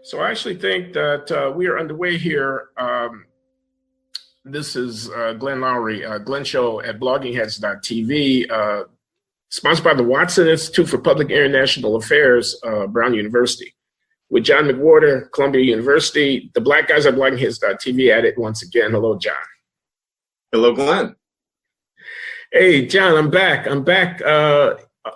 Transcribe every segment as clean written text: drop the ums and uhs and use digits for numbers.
So I actually think that we are underway here. This is Glenn Loury, Glenn Show at bloggingheads.tv, sponsored by the Watson Institute for Public International Affairs, Brown University. With John McWhorter, Columbia University, the Black guys at bloggingheads.tv at it once again. Hello, John. Hello, Glenn. Hey, John, I'm back.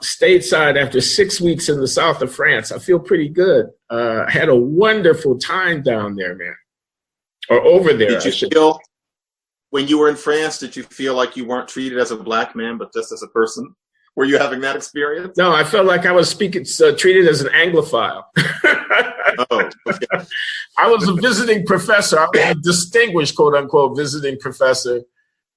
Stateside after 6 weeks in the south of France. I feel pretty good. I had a wonderful time down there, man. Or over there. Did you feel, when you were in France, did you feel like you weren't treated as a black man, but just as a person? Were you having that experience? No, I felt like I was treated as an Anglophile. Oh, okay. I was a visiting professor. I was a distinguished, quote unquote, visiting professor.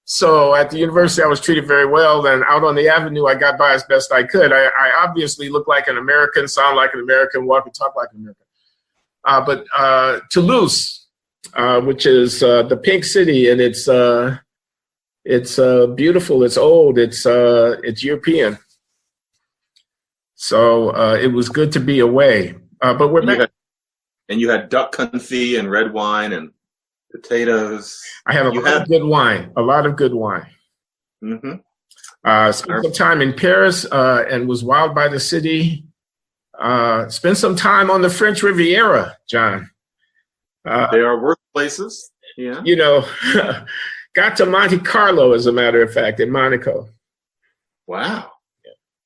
So at the university, I was treated very well. And out on the avenue, I got by as best I could. I obviously look like an American, sound like an American, walk and talk like an American. But Toulouse, which is the pink city, and it's beautiful, it's old, it's European. So it was good to be away. But we're back. And you had duck confit and red wine and potatoes. I had a lot of good wine. Mm-hmm. Spent some time in Paris and was wowed by the city. Spent some time on the French Riviera, John. There are worse places. Yeah. You know, got to Monte Carlo, as a matter of fact, in Monaco. Wow.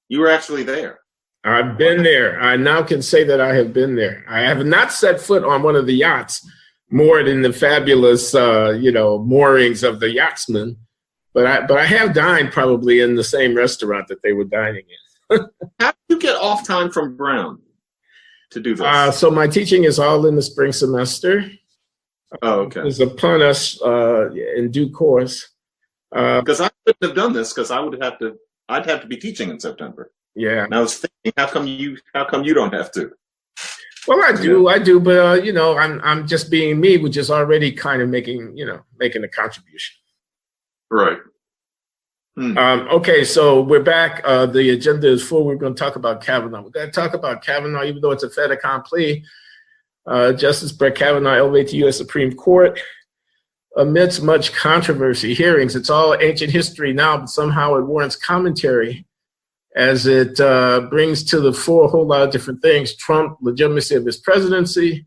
You were actually there. I've been there. I now can say that I have been there. I have not set foot on one of the yachts moored in the fabulous, moorings of the yachtsmen, but I have dined probably in the same restaurant that they were dining in. How do you get off time from Brown to do this? So my teaching is all in the spring semester. Oh, okay. It's upon us in due course. Because I couldn't have done this because I'd have to be teaching in September. Yeah. And I was thinking, how come you don't have to? Well, I do, but I'm just being me, which is already kind of making a contribution. Right. Okay, so we're back. The agenda is full. We're going to talk about Kavanaugh. We're going to talk about Kavanaugh, even though it's a fait accompli. Justice Brett Kavanaugh elevated to U.S. Supreme Court amidst much controversy. Hearings, it's all ancient history now, but somehow it warrants commentary as it brings to the fore a whole lot of different things. Trump, legitimacy of his presidency,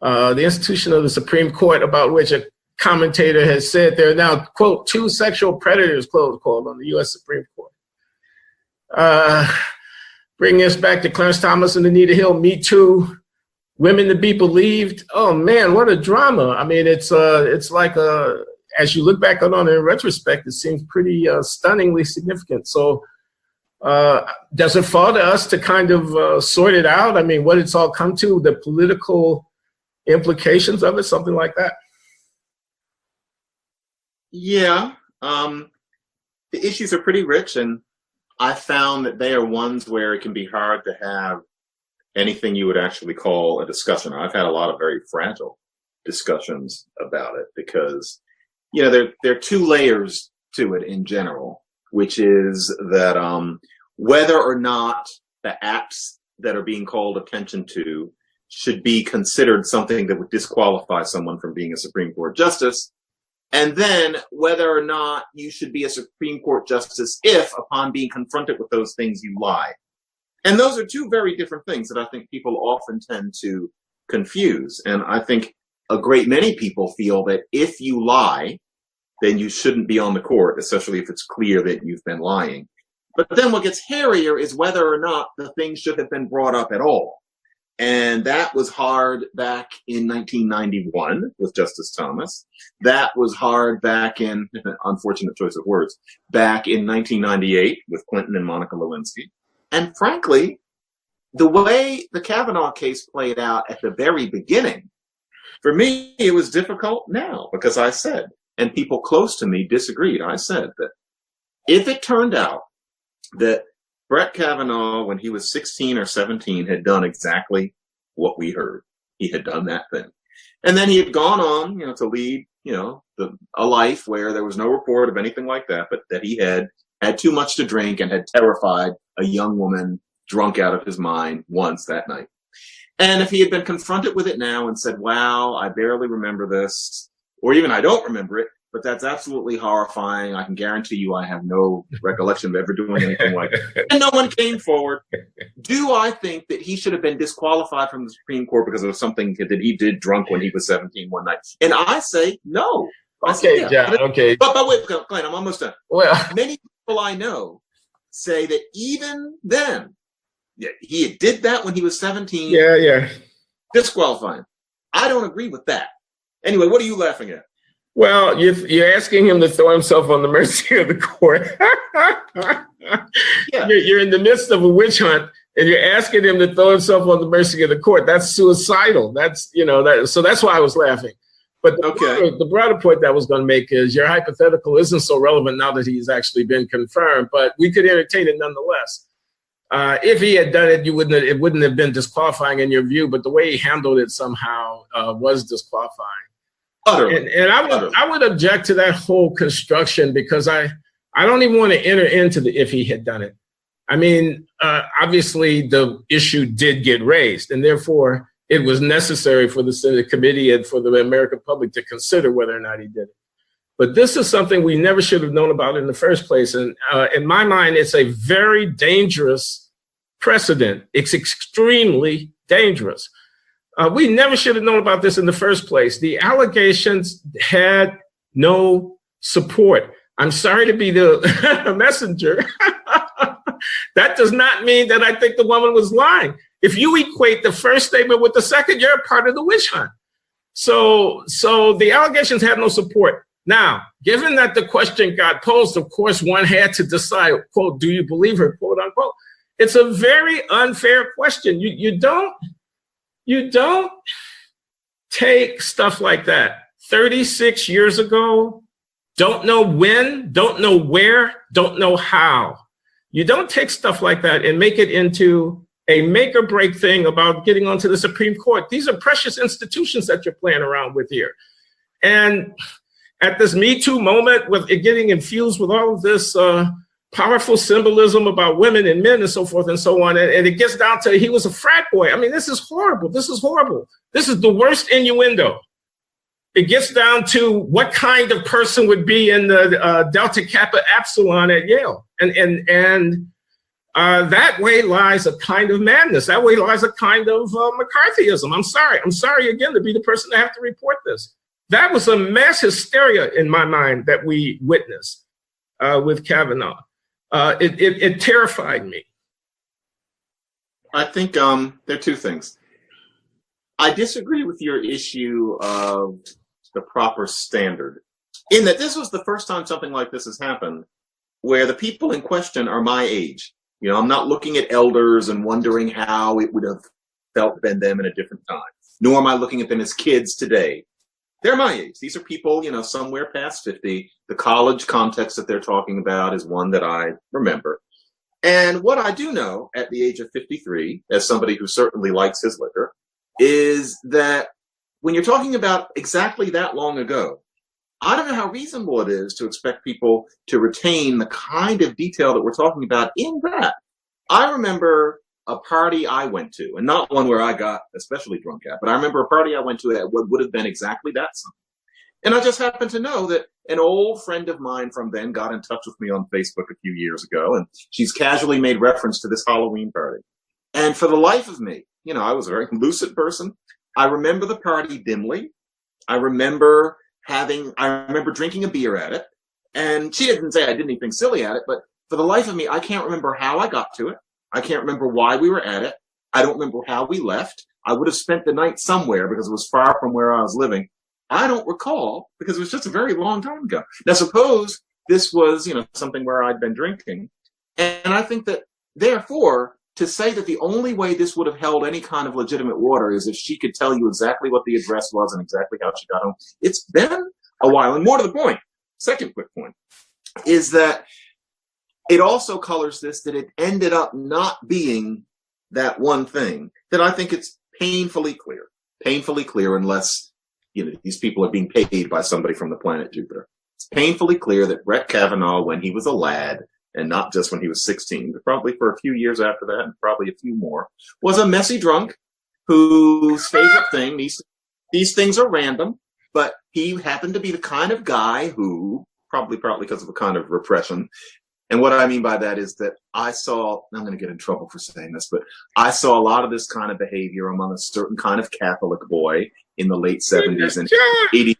the institution of the Supreme Court, about which a commentator has said there are now, quote, 2 sexual predators, close quote, on the U.S. Supreme Court. Bringing us back to Clarence Thomas and Anita Hill, Me Too, women to be believed. Oh, man, what a drama. I mean, it's like, as you look back on it in retrospect, it seems pretty stunningly significant. So, does it fall to us to kind of sort it out? I mean, what it's all come to, the political implications of it, something like that? Yeah. The issues are pretty rich, and I found that they are ones where it can be hard to have anything you would actually call a discussion. I've had a lot of very fragile discussions about it because, there are 2 layers to it in general, which is that whether or not the acts that are being called attention to should be considered something that would disqualify someone from being a Supreme Court justice, and then whether or not you should be a Supreme Court justice if, upon being confronted with those things, you lie. And those are 2 very different things that I think people often tend to confuse. And I think a great many people feel that if you lie, then you shouldn't be on the court, especially if it's clear that you've been lying. But then what gets hairier is whether or not the thing should have been brought up at all. And that was hard back in 1991 with Justice Thomas. That was hard back in, unfortunate choice of words, back in 1998 with Clinton and Monica Lewinsky. And frankly, the way the Kavanaugh case played out at the very beginning, for me, it was difficult now because I said, and people close to me disagreed, I said that if it turned out that Brett Kavanaugh, when he was 16 or 17, had done exactly what we heard, he had done that thing. And then he had gone on, to lead, a life where there was no report of anything like that, but that he had too much to drink and had terrified a young woman drunk out of his mind once that night. And if he had been confronted with it now and said, wow, I barely remember this, or even I don't remember it, but that's absolutely horrifying. I can guarantee you I have no recollection of ever doing anything like that. And no one came forward. Do I think that he should have been disqualified from the Supreme Court because of something that he did drunk when he was 17 one night? And I say no. Okay, John, okay. But wait, Glenn, I'm almost done. Well, many people I know say that even then, he did that when he was 17. Yeah. Disqualifying. I don't agree with that. Anyway, what are you laughing at? Well, you're asking him to throw himself on the mercy of the court. Yeah. You're in the midst of a witch hunt, and you're asking him to throw himself on the mercy of the court. That's suicidal. That's, so that's why I was laughing. But the broader point that I was going to make is your hypothetical isn't so relevant now that he's actually been confirmed, but we could entertain it nonetheless. If he had done it, it wouldn't have been disqualifying in your view, but the way he handled it somehow was disqualifying. Utterly. And I would object to that whole construction, because I don't even want to enter into the if he had done it. I mean, obviously the issue did get raised, and therefore it was necessary for the Senate committee and for the American public to consider whether or not he did it. But this is something we never should have known about in the first place. And in my mind, it's a very dangerous precedent. It's extremely dangerous. We never should have known about this in the first place. The allegations had no support. I'm sorry to be the messenger. That does not mean that I think the woman was lying. If you equate the first statement with the second, you're a part of the witch hunt. So the allegations had no support. Now, given that the question got posed, of course, one had to decide, quote, do you believe her, quote unquote. It's a very unfair question. You don't take stuff like that 36 years ago, don't know when, don't know where, don't know how. You don't take stuff like that and make it into a make or break thing about getting onto the Supreme Court. These are precious institutions that you're playing around with here. And at this Me Too moment, with it getting infused with all of this powerful symbolism about women and men and so forth and so on, and it gets down to he was a frat boy. I mean, this is horrible. This is horrible. This is the worst innuendo. It gets down to what kind of person would be in the Delta Kappa Epsilon at Yale. And that way lies a kind of madness. That way lies a kind of McCarthyism. I'm sorry again to be the person to have to report this. That was a mass hysteria in my mind that we witnessed with Kavanaugh. It terrified me. I think there are two things. I disagree with your issue of the proper standard, in that this was the first time something like this has happened where the people in question are my age. I'm not looking at elders and wondering how it would have felt been them in a different time, nor am I looking at them as kids today. They're my age. These are people, somewhere past 50. The college context that they're talking about is one that I remember. And what I do know at the age of 53, as somebody who certainly likes his liquor, is that when you're talking about exactly that long ago, I don't know how reasonable it is to expect people to retain the kind of detail that we're talking about in that. I remember a party I went to, and not one where I got especially drunk at, but I remember a party I went to at what would have been exactly that summer. And I just happened to know that an old friend of mine from then got in touch with me on Facebook a few years ago, and she's casually made reference to this Halloween party. And for the life of me, I was a very lucid person. I remember the party dimly. I remember drinking a beer at it. And she didn't say I did anything silly at it, but for the life of me, I can't remember how I got to it. I can't remember why we were at it. I don't remember how we left. I would have spent the night somewhere because it was far from where I was living. I don't recall because it was just a very long time ago. Now, suppose this was, something where I'd been drinking. And I think that, therefore, to say that the only way this would have held any kind of legitimate water is if she could tell you exactly what the address was and exactly how she got home. It's been a while. And more to the point, second quick point, is that it also colors this, that it ended up not being that one thing, that I think it's painfully clear unless, these people are being paid by somebody from the planet Jupiter. It's painfully clear that Brett Kavanaugh, when he was a lad and not just when he was 16, but probably for a few years after that, and probably a few more, was a messy drunk whose favorite thing, these things are random, but he happened to be the kind of guy who, probably because of a kind of repression, and what I mean by that is that I'm going to get in trouble for saying this, but I saw a lot of this kind of behavior among a certain kind of Catholic boy in the late 70s and 80s.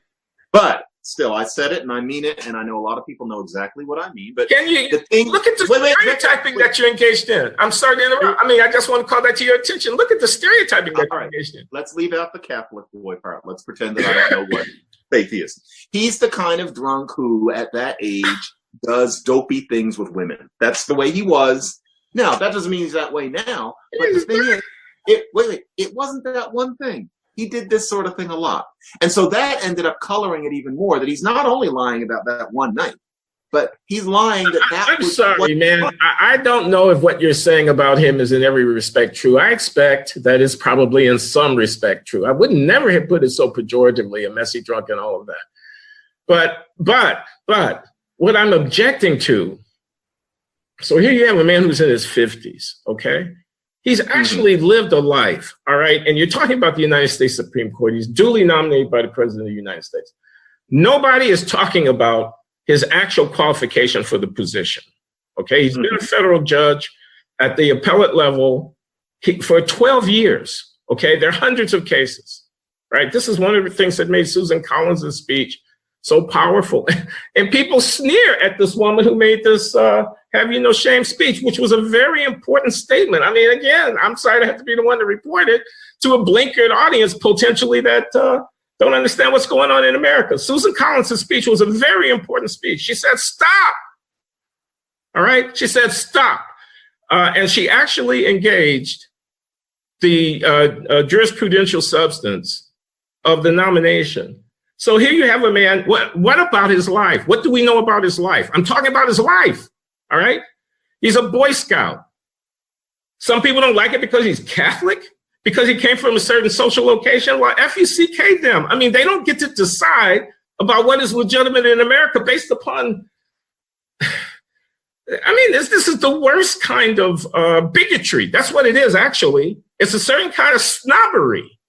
But still, I said it and I mean it, and I know a lot of people know exactly what I mean. But can you look at the stereotyping that you're engaged in? I'm sorry to interrupt. I mean, I just want to call that to your attention. Look at the stereotyping that you're engaged in. Let's leave out the Catholic boy part. Let's pretend that I don't know what faith he is. He's the kind of drunk who, at that age, does dopey things with women. That's the way he was. Now, that doesn't mean he's that way now. But the thing is, it wasn't that one thing. He did this sort of thing a lot. And so that ended up coloring it even more, that he's not only lying about that one night, but he's lying that I'm sorry, man. I don't know if what you're saying about him is in every respect true. I expect that it's probably in some respect true. I would never have put it so pejoratively, a messy drunk and all of that. But what I'm objecting to, so here you have a man who's in his 50s, okay? He's actually lived a life, all right? And you're talking about the United States Supreme Court. He's duly nominated by the President of the United States. Nobody is talking about his actual qualification for the position, okay? He's been a federal judge at the appellate level for 12 years, okay? There are hundreds of cases, right? This is one of the things that made Susan Collins' speech so powerful. And people sneer at this woman who made this have you no shame speech, which was a very important statement. I mean, again, I'm sorry to have to be the one to report it to a blinkered audience potentially that don't understand what's going on in America. Susan Collins' speech was a very important speech. She said, stop. All right. She said, stop. And she actually engaged the jurisprudential substance of the nomination. So here you have a man. What about his life? What do we know about his life? I'm talking about his life. All right. He's a Boy Scout. Some people don't like it because he's Catholic, because he came from a certain social location. Well, F-U-C-K them. I mean, they don't get to decide about what is legitimate in America based upon. I mean, this is the worst kind of bigotry. That's what it is, actually. It's a certain kind of snobbery.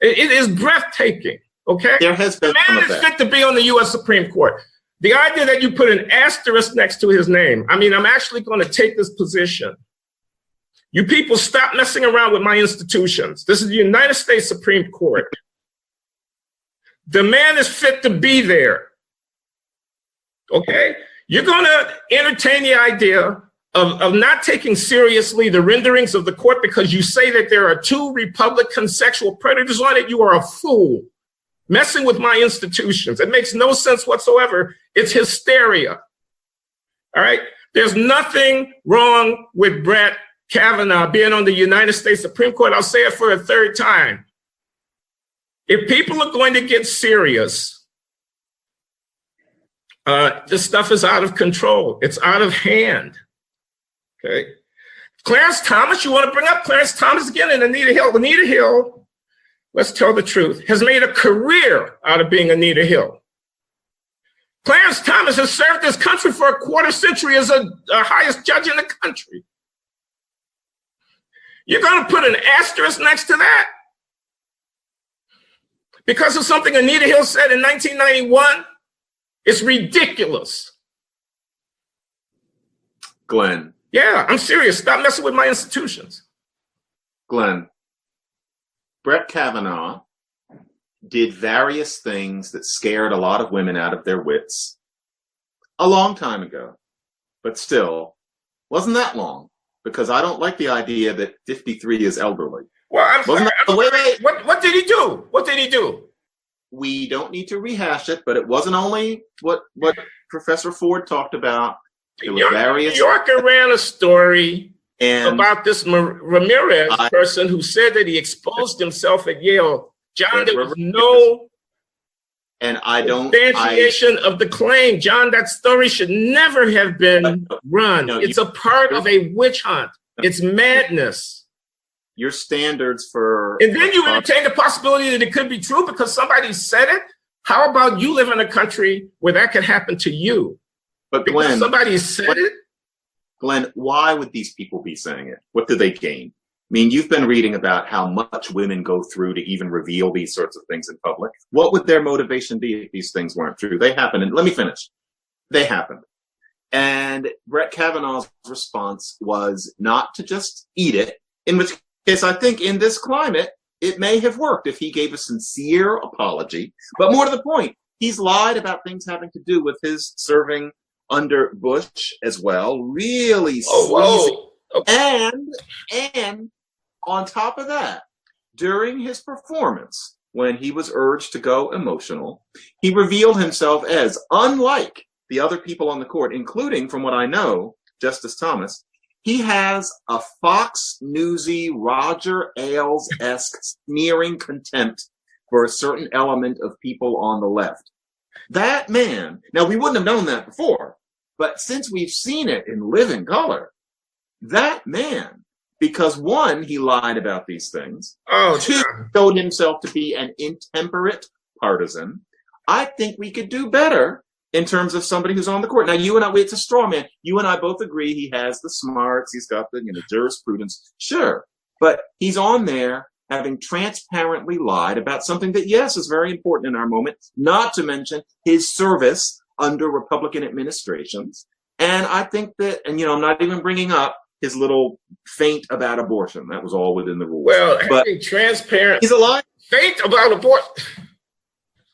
It is breathtaking. Okay, there has been the man is fit to be on the U.S. Supreme Court. The idea that you put an asterisk next to his name. I mean, I'm actually going to take this position. You people stop messing around with my institutions. This is the United States Supreme Court. The man is fit to be there. Okay, you're going to entertain the idea of not taking seriously the renderings of the court because you say that there are two Republican sexual predators on it. You are a fool. Messing with my institutions. It makes no sense whatsoever. It's hysteria. All right. There's nothing wrong with Brett Kavanaugh being on the United States Supreme Court. I'll say it for a third time. If people are going to get serious, this stuff is out of control. It's out of hand. Okay. Clarence Thomas, you want to bring up Clarence Thomas again and Anita Hill. Anita Hill, let's tell the truth, has made a career out of being Anita Hill. Clarence Thomas has served this country for a quarter century as a highest judge in the country. You're going to put an asterisk next to that? Because of something Anita Hill said in 1991? It's ridiculous. Glenn. Yeah, I'm serious. Stop messing with my institutions. Glenn. Brett Kavanaugh did various things that scared a lot of women out of their wits a long time ago, but still wasn't that long, because I don't like the idea that 53 is elderly. Well, I'm sorry. Wait. What did he do? What did he do? We don't need to rehash it, but it wasn't only what Professor Ford talked about. It was various. New Yorker ran a story about this Ramirez person who said that he exposed himself at Yale. John, there was no substantiation of the claim. John, that story should never have been run. It's a part of a witch hunt. It's madness. Your standards for... And then you entertain the possibility that it could be true because somebody said it? How about you live in a country where that could happen to you? But because Glenn, somebody said it? Glenn, why would these people be saying it? What do they gain? I mean, you've been reading about how much women go through to even reveal these sorts of things in public. What would their motivation be if these things weren't true? They happened. And let me finish. They happened. And Brett Kavanaugh's response was not to just eat it, in which case I think in this climate, it may have worked if he gave a sincere apology. But more to the point, he's lied about things having to do with his serving under Bush as well. Really sleazy. Okay. And on top of that, during his performance, when he was urged to go emotional, he revealed himself as, unlike the other people on the court, including, from what I know, Justice Thomas, he has a Fox Newsy, Roger Ailes-esque sneering contempt for a certain element of people on the left. That man, now we wouldn't have known that before, but since we've seen it in living color, that man, because one, he lied about these things, two, showed himself to be an intemperate partisan. I think we could do better in terms of somebody who's on the court. Now, you and I, it's a straw man. You and I both agree he has the smarts, he's got the jurisprudence. Sure. But he's on there having transparently lied about something that, yes, is very important in our moment, not to mention his service under Republican administrations. And I think that, and I'm not even bringing up his little feint about abortion. That was all within the rules. Well, but transparent. He's a liar. Feint about abortion.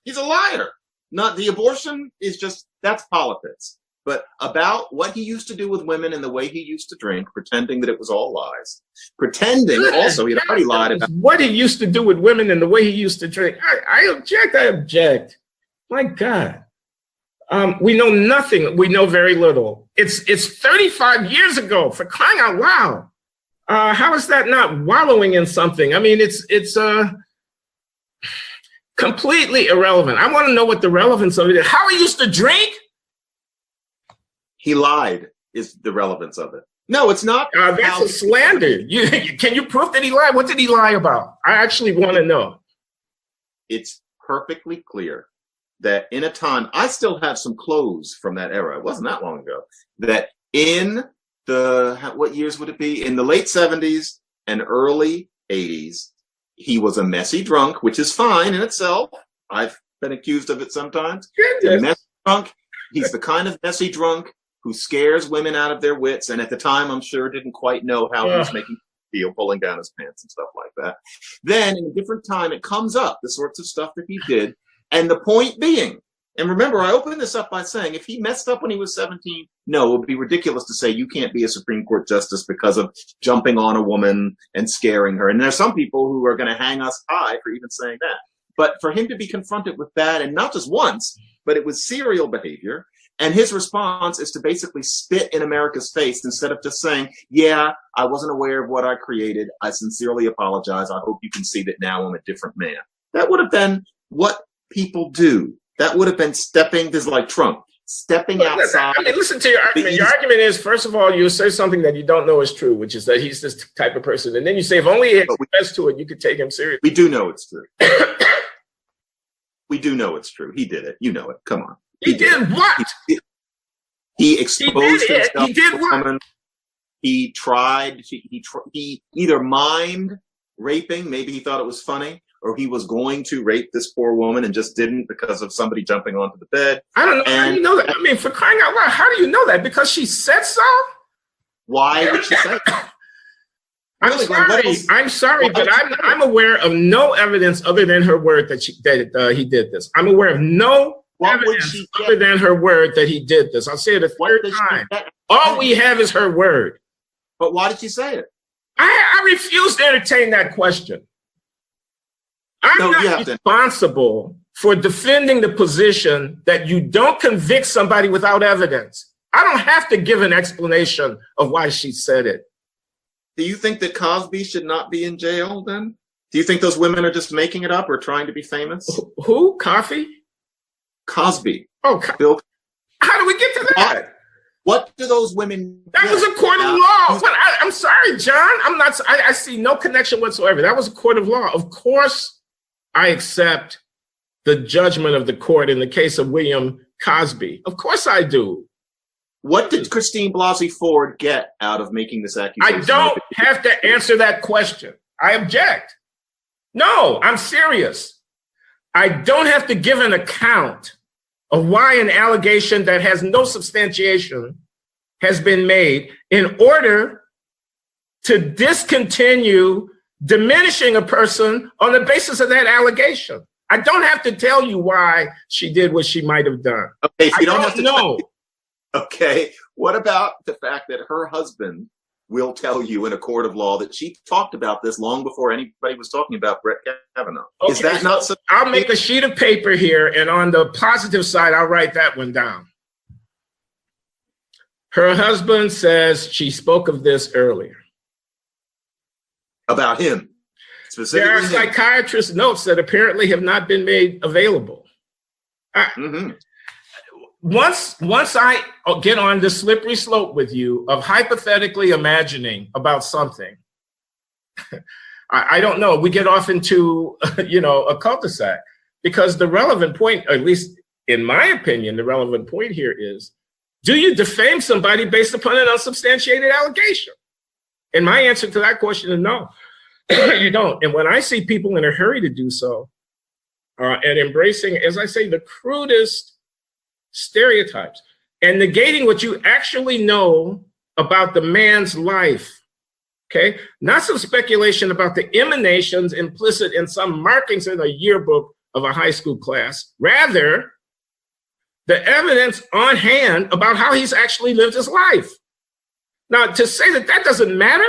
He's a liar. Not the abortion is just, that's politics. But about what he used to do with women and the way he used to drink, pretending that it was all lies. Pretending also he'd already lied about what he used to do with women and the way he used to drink. I object. My God. We know nothing. We know very little. It's 35 years ago, for crying out loud. How is that not wallowing in something? I mean, it's completely irrelevant. I want to know what the relevance of it is. How he used to drink? He lied is the relevance of it. No, it's not. That's a slander. Can you prove that he lied? What did he lie about? I actually want to know. It's perfectly clear that in a time, I still have some clothes from that era. It wasn't that long ago. That in what years would it be? In the late 70s and early 80s, he was a messy drunk, which is fine in itself. I've been accused of it sometimes. Messy drunk. He's the kind of messy drunk who scares women out of their wits. And at the time, I'm sure didn't quite know how he was making feel, pulling down his pants and stuff like that. Then in a different time, it comes up, the sorts of stuff that he did. And the point being, and remember, I opened this up by saying, if he messed up when he was 17, no, it would be ridiculous to say you can't be a Supreme Court justice because of jumping on a woman and scaring her. And there's some people who are going to hang us high for even saying that. But for him to be confronted with that, and not just once, but it was serial behavior. And his response is to basically spit in America's face instead of just saying, yeah, I wasn't aware of what I created. I sincerely apologize. I hope you can see that now I'm a different man. That would have been what people do. That would have been stepping, this is like Trump, stepping outside. I mean, listen to your argument. Your argument is, first of all, you say something that you don't know is true, which is that he's this type of person. And then you say, if only he had confessed to it, you could take him seriously. We do know it's true. We do know it's true. He did it. You know it. Come on. He did what? He exposed himself. He did what? He tried. He either mimed raping. Maybe he thought it was funny, or he was going to rape this poor woman and just didn't because of somebody jumping onto the bed. I don't know. How do you know that? I mean, for crying out loud, how do you know that? Because she said so? Why would she say that? I'm sorry, but I'm aware of no evidence other than her word that he did this. I'm aware of no evidence other than her word that he did this. I'll say it a third time. All we have is her word. But why did she say it? I refuse to entertain that question. I'm not responsible for defending the position that you don't convict somebody without evidence. I don't have to give an explanation of why she said it. Do you think that Cosby should not be in jail then? Do you think those women are just making it up or trying to be famous? Who? Coffee? Cosby. Oh, Bill. How do we get to that? What do those women That was a court of law. But I'm sorry, John. I see no connection whatsoever. That was a court of law. Of course, I accept the judgment of the court in the case of William Cosby. Of course I do. What did Christine Blasey Ford get out of making this accusation? I don't have to answer that question. I object. No, I'm serious. I don't have to give an account of why an allegation that has no substantiation has been made in order to discontinue diminishing a person on the basis of that allegation. I don't have to tell you why she did what she might have done. Okay, so you don't have to know. Okay, what about the fact that her husband will tell you in a court of law that she talked about this long before anybody was talking about Brett Kavanaugh? Okay, is that not so? I'll make a sheet of paper here, and on the positive side, I'll write that one down. Her husband says she spoke of this earlier. About him? Specifically there are psychiatrist notes that apparently have not been made available. Once I get on the slippery slope with you of hypothetically imagining about something, I don't know, we get off into, a cul-de-sac, because the relevant point, at least in my opinion, the relevant point here is, do you defame somebody based upon an unsubstantiated allegation? And my answer to that question is no, you don't. And when I see people in a hurry to do so, and embracing, as I say, the crudest stereotypes and negating what you actually know about the man's life, okay? Not some speculation about the emanations implicit in some markings in a yearbook of a high school class. Rather, the evidence on hand about how he's actually lived his life. Now, to say that that doesn't matter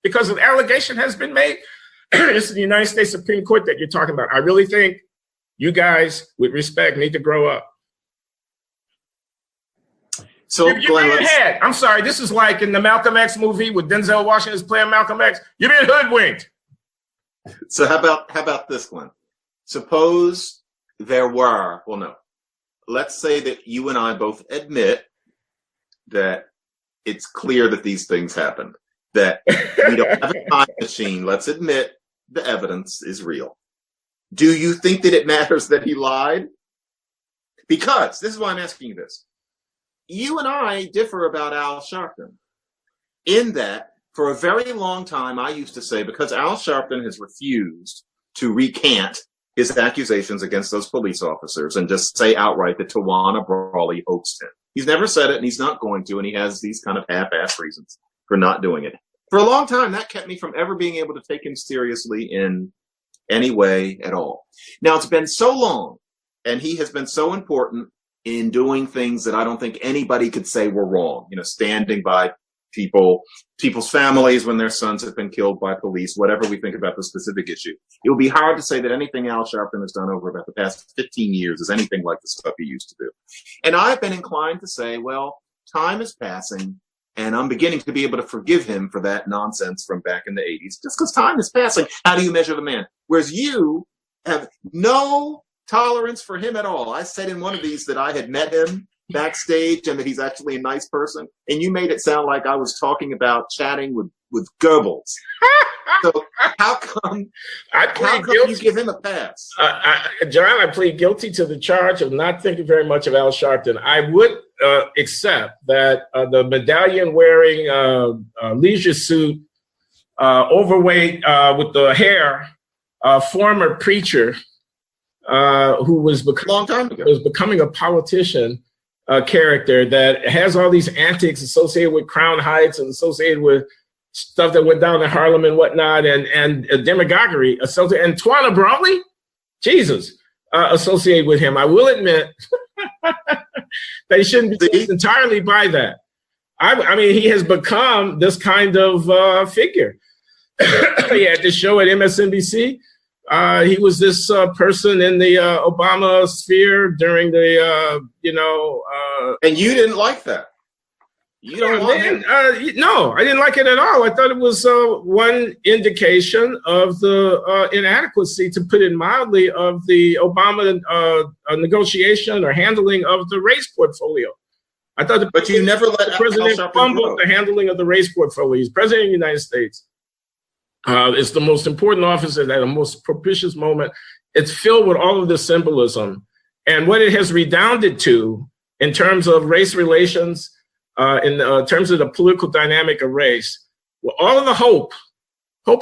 because an allegation has been made, this is the United States Supreme Court that you're talking about. I really think you guys, with respect, need to grow up. So, Glenn, I'm sorry, this is like in the Malcolm X movie with Denzel Washington's playing Malcolm X. You've been hoodwinked. So how about this, Glenn? Suppose there were, well, no. Let's say that you and I both admit that it's clear that these things happened, that we don't have a time machine. Let's admit the evidence is real. Do you think that it matters that he lied? Because, this is why I'm asking you this. You and I differ about Al Sharpton in that for a very long time, I used to say, because Al Sharpton has refused to recant his accusations against those police officers and just say outright that Tawana Brawley hoaxed him. He's never said it, and he's not going to, and he has these kind of half-ass reasons for not doing it. For a long time, that kept me from ever being able to take him seriously in any way at all. Now, it's been so long, and he has been so important in doing things that I don't think anybody could say were wrong. Standing by people's families when their sons have been killed by police, whatever we think about the specific issue. It would be hard to say that anything Al Sharpton has done over about the past 15 years is anything like the stuff he used to do. And I've been inclined to say, well, time is passing, and I'm beginning to be able to forgive him for that nonsense from back in the 80s, just because time is passing. How do you measure the man? Whereas you have no tolerance for him at all. I said in one of these that I had met him backstage and that he's actually a nice person, and you made it sound like I was talking about chatting with Goebbels. So how come you give him a pass? John, I plead guilty to the charge of not thinking very much of Al Sharpton. I would accept that the medallion-wearing leisure suit, overweight with the hair, former preacher who was becoming a politician character that has all these antics associated with Crown Heights and associated with stuff that went down in Harlem and whatnot, and demagoguery associated, and Tawana Brawley, Jesus, associated with him. I will admit that he shouldn't be taken entirely by that. I mean, he has become this kind of figure. He had this show at MSNBC. He was this person in the Obama sphere during the, and you didn't like that. You don't want him. No, I didn't like it at all. I thought it was one indication of the inadequacy, to put it mildly, of the Obama negotiation or handling of the race portfolio. I thought, but you never let the president fumble the handling of the race portfolio. He's president of the United States. It's the most important office at the most propitious moment. It's filled with all of this symbolism. And what it has redounded to in terms of race relations in terms of the political dynamic of race, well, all of the hope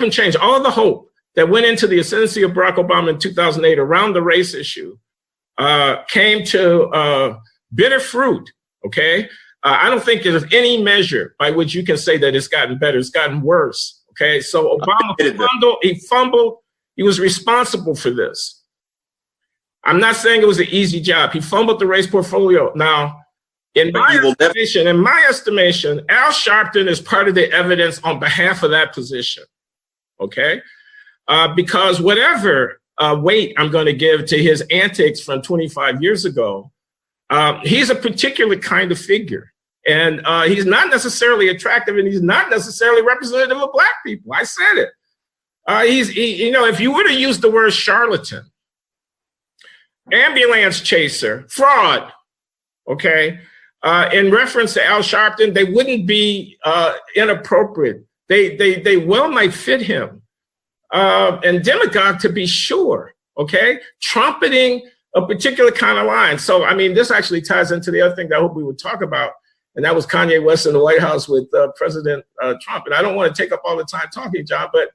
and change, all of the hope that went into the ascendancy of Barack Obama in 2008 around the race issue came to bitter fruit, okay? I don't think there's any measure by which you can say that it's gotten better. It's gotten worse, okay? So Obama fumbled. He was responsible for this. I'm not saying it was an easy job. He fumbled the race portfolio. Now, in my estimation, Al Sharpton is part of the evidence on behalf of that position, okay? Because whatever weight I'm going to give to his antics from 25 years ago, he's a particular kind of figure. And he's not necessarily attractive, and he's not necessarily representative of Black people. I said it. If you were to use the word charlatan, ambulance chaser, fraud, okay, in reference to Al Sharpton, they wouldn't be inappropriate. They well might fit him. And demagogue, to be sure, okay, trumpeting a particular kind of line. So, I mean, this actually ties into the other thing that I hope we would talk about, and that was Kanye West in the White House with President Trump. And I don't want to take up all the time talking, John, but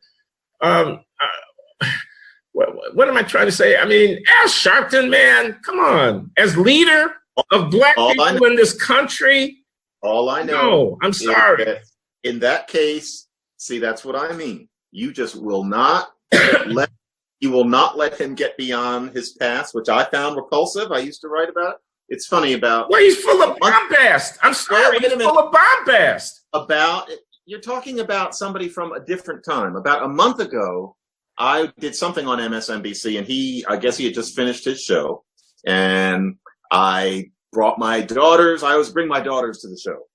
what am I trying to say? I mean, Al Sharpton, man, come on. As leader of Black people in this country, all I know, no, I'm sorry. In that case, see, that's what I mean. You just will not let him get beyond his past, which I found repulsive. I used to write about it. It's funny about. Well, he's full of bombast. I'm sorry, he's full of bombast. You're talking about somebody from a different time. About a month ago, I did something on MSNBC, and I guess he had just finished his show, and I brought my daughters. I always bring my daughters to the show,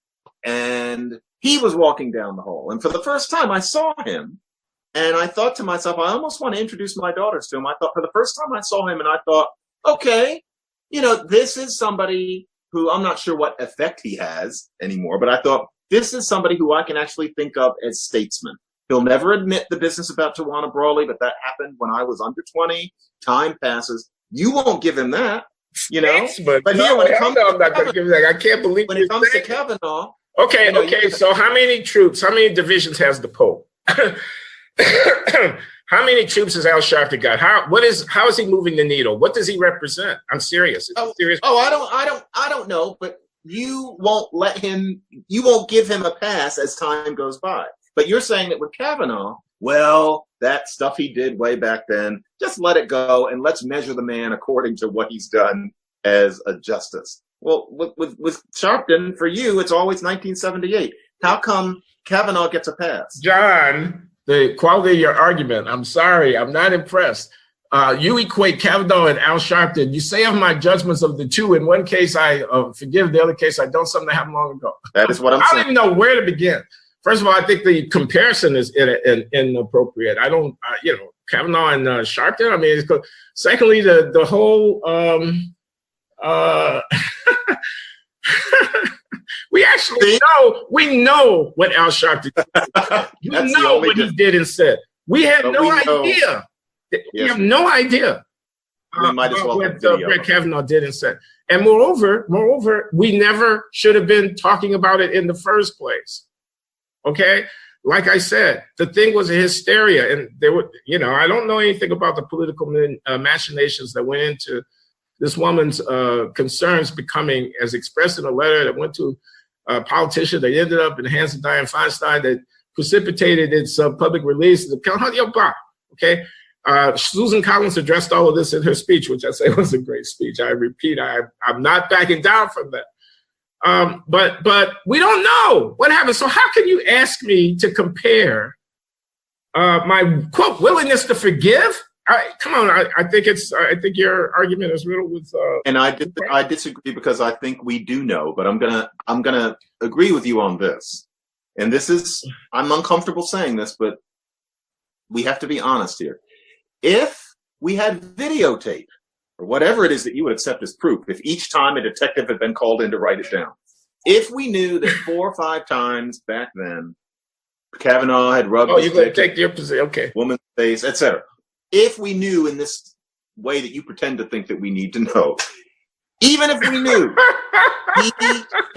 and he was walking down the hall, and for the first time, I saw him. And I thought to myself, I almost want to introduce my daughters to him. I thought for the first time I saw him, and I thought, okay, this is somebody who I'm not sure what effect he has anymore, but I thought this is somebody who I can actually think of as statesman. He'll never admit the business about Tawana Brawley, but that happened when I was under 20. Time passes. You won't give him that, Statesman. But no, here, when it comes I'm not going to give that. I can't believe when it comes to Kavanaugh. Okay. So how many troops, how many divisions has the Pope? How many troops has Al Sharpton got? How is he moving the needle? What does he represent? I'm serious. Serious. I don't know, but you won't give him a pass as time goes by. But you're saying that with Kavanaugh, well, that stuff he did way back then, just let it go and let's measure the man according to what he's done as a justice. Well, with Sharpton, for you, it's always 1978. How come Kavanaugh gets a pass? John, the quality of your argument, I'm sorry, I'm not impressed. You equate Kavanaugh and Al Sharpton. You say of my judgments of the two, in one case I forgive, the other case I don't, something that happened long ago. That is what I'm saying. I don't even know where to begin. First of all, I think the comparison is inappropriate. I don't, Kavanaugh and Sharpton, I mean, secondly, the whole, we know what Al Sharpton did. We know what he did and said. We have no idea. We have no idea what Brett Kavanaugh did and said. And moreover, we never should have been talking about it in the first place. Okay? Like I said, the thing was a hysteria. And there were, I don't know anything about the political machinations that went into this woman's concerns becoming, as expressed in a letter that went to a politician that ended up in the hands of Dianne Feinstein, that precipitated its public release. Okay? Susan Collins addressed all of this in her speech, which I say was a great speech. I repeat, I'm not backing down from that. But we don't know what happened. So how can you ask me to compare my quote willingness to forgive? Come on, I think your argument is riddled with. And I disagree because I think we do know, but I'm gonna agree with you on this. And this is, I'm uncomfortable saying this, but we have to be honest here. If we had videotape, or whatever it is that you would accept as proof, if each time a detective had been called in to write it down, if we knew that 4 or 5 times back then, Kavanaugh had rubbed you're going to take your position, okay, woman's face, etc. If we knew in this way that you pretend to think that we need to know, Even if we knew he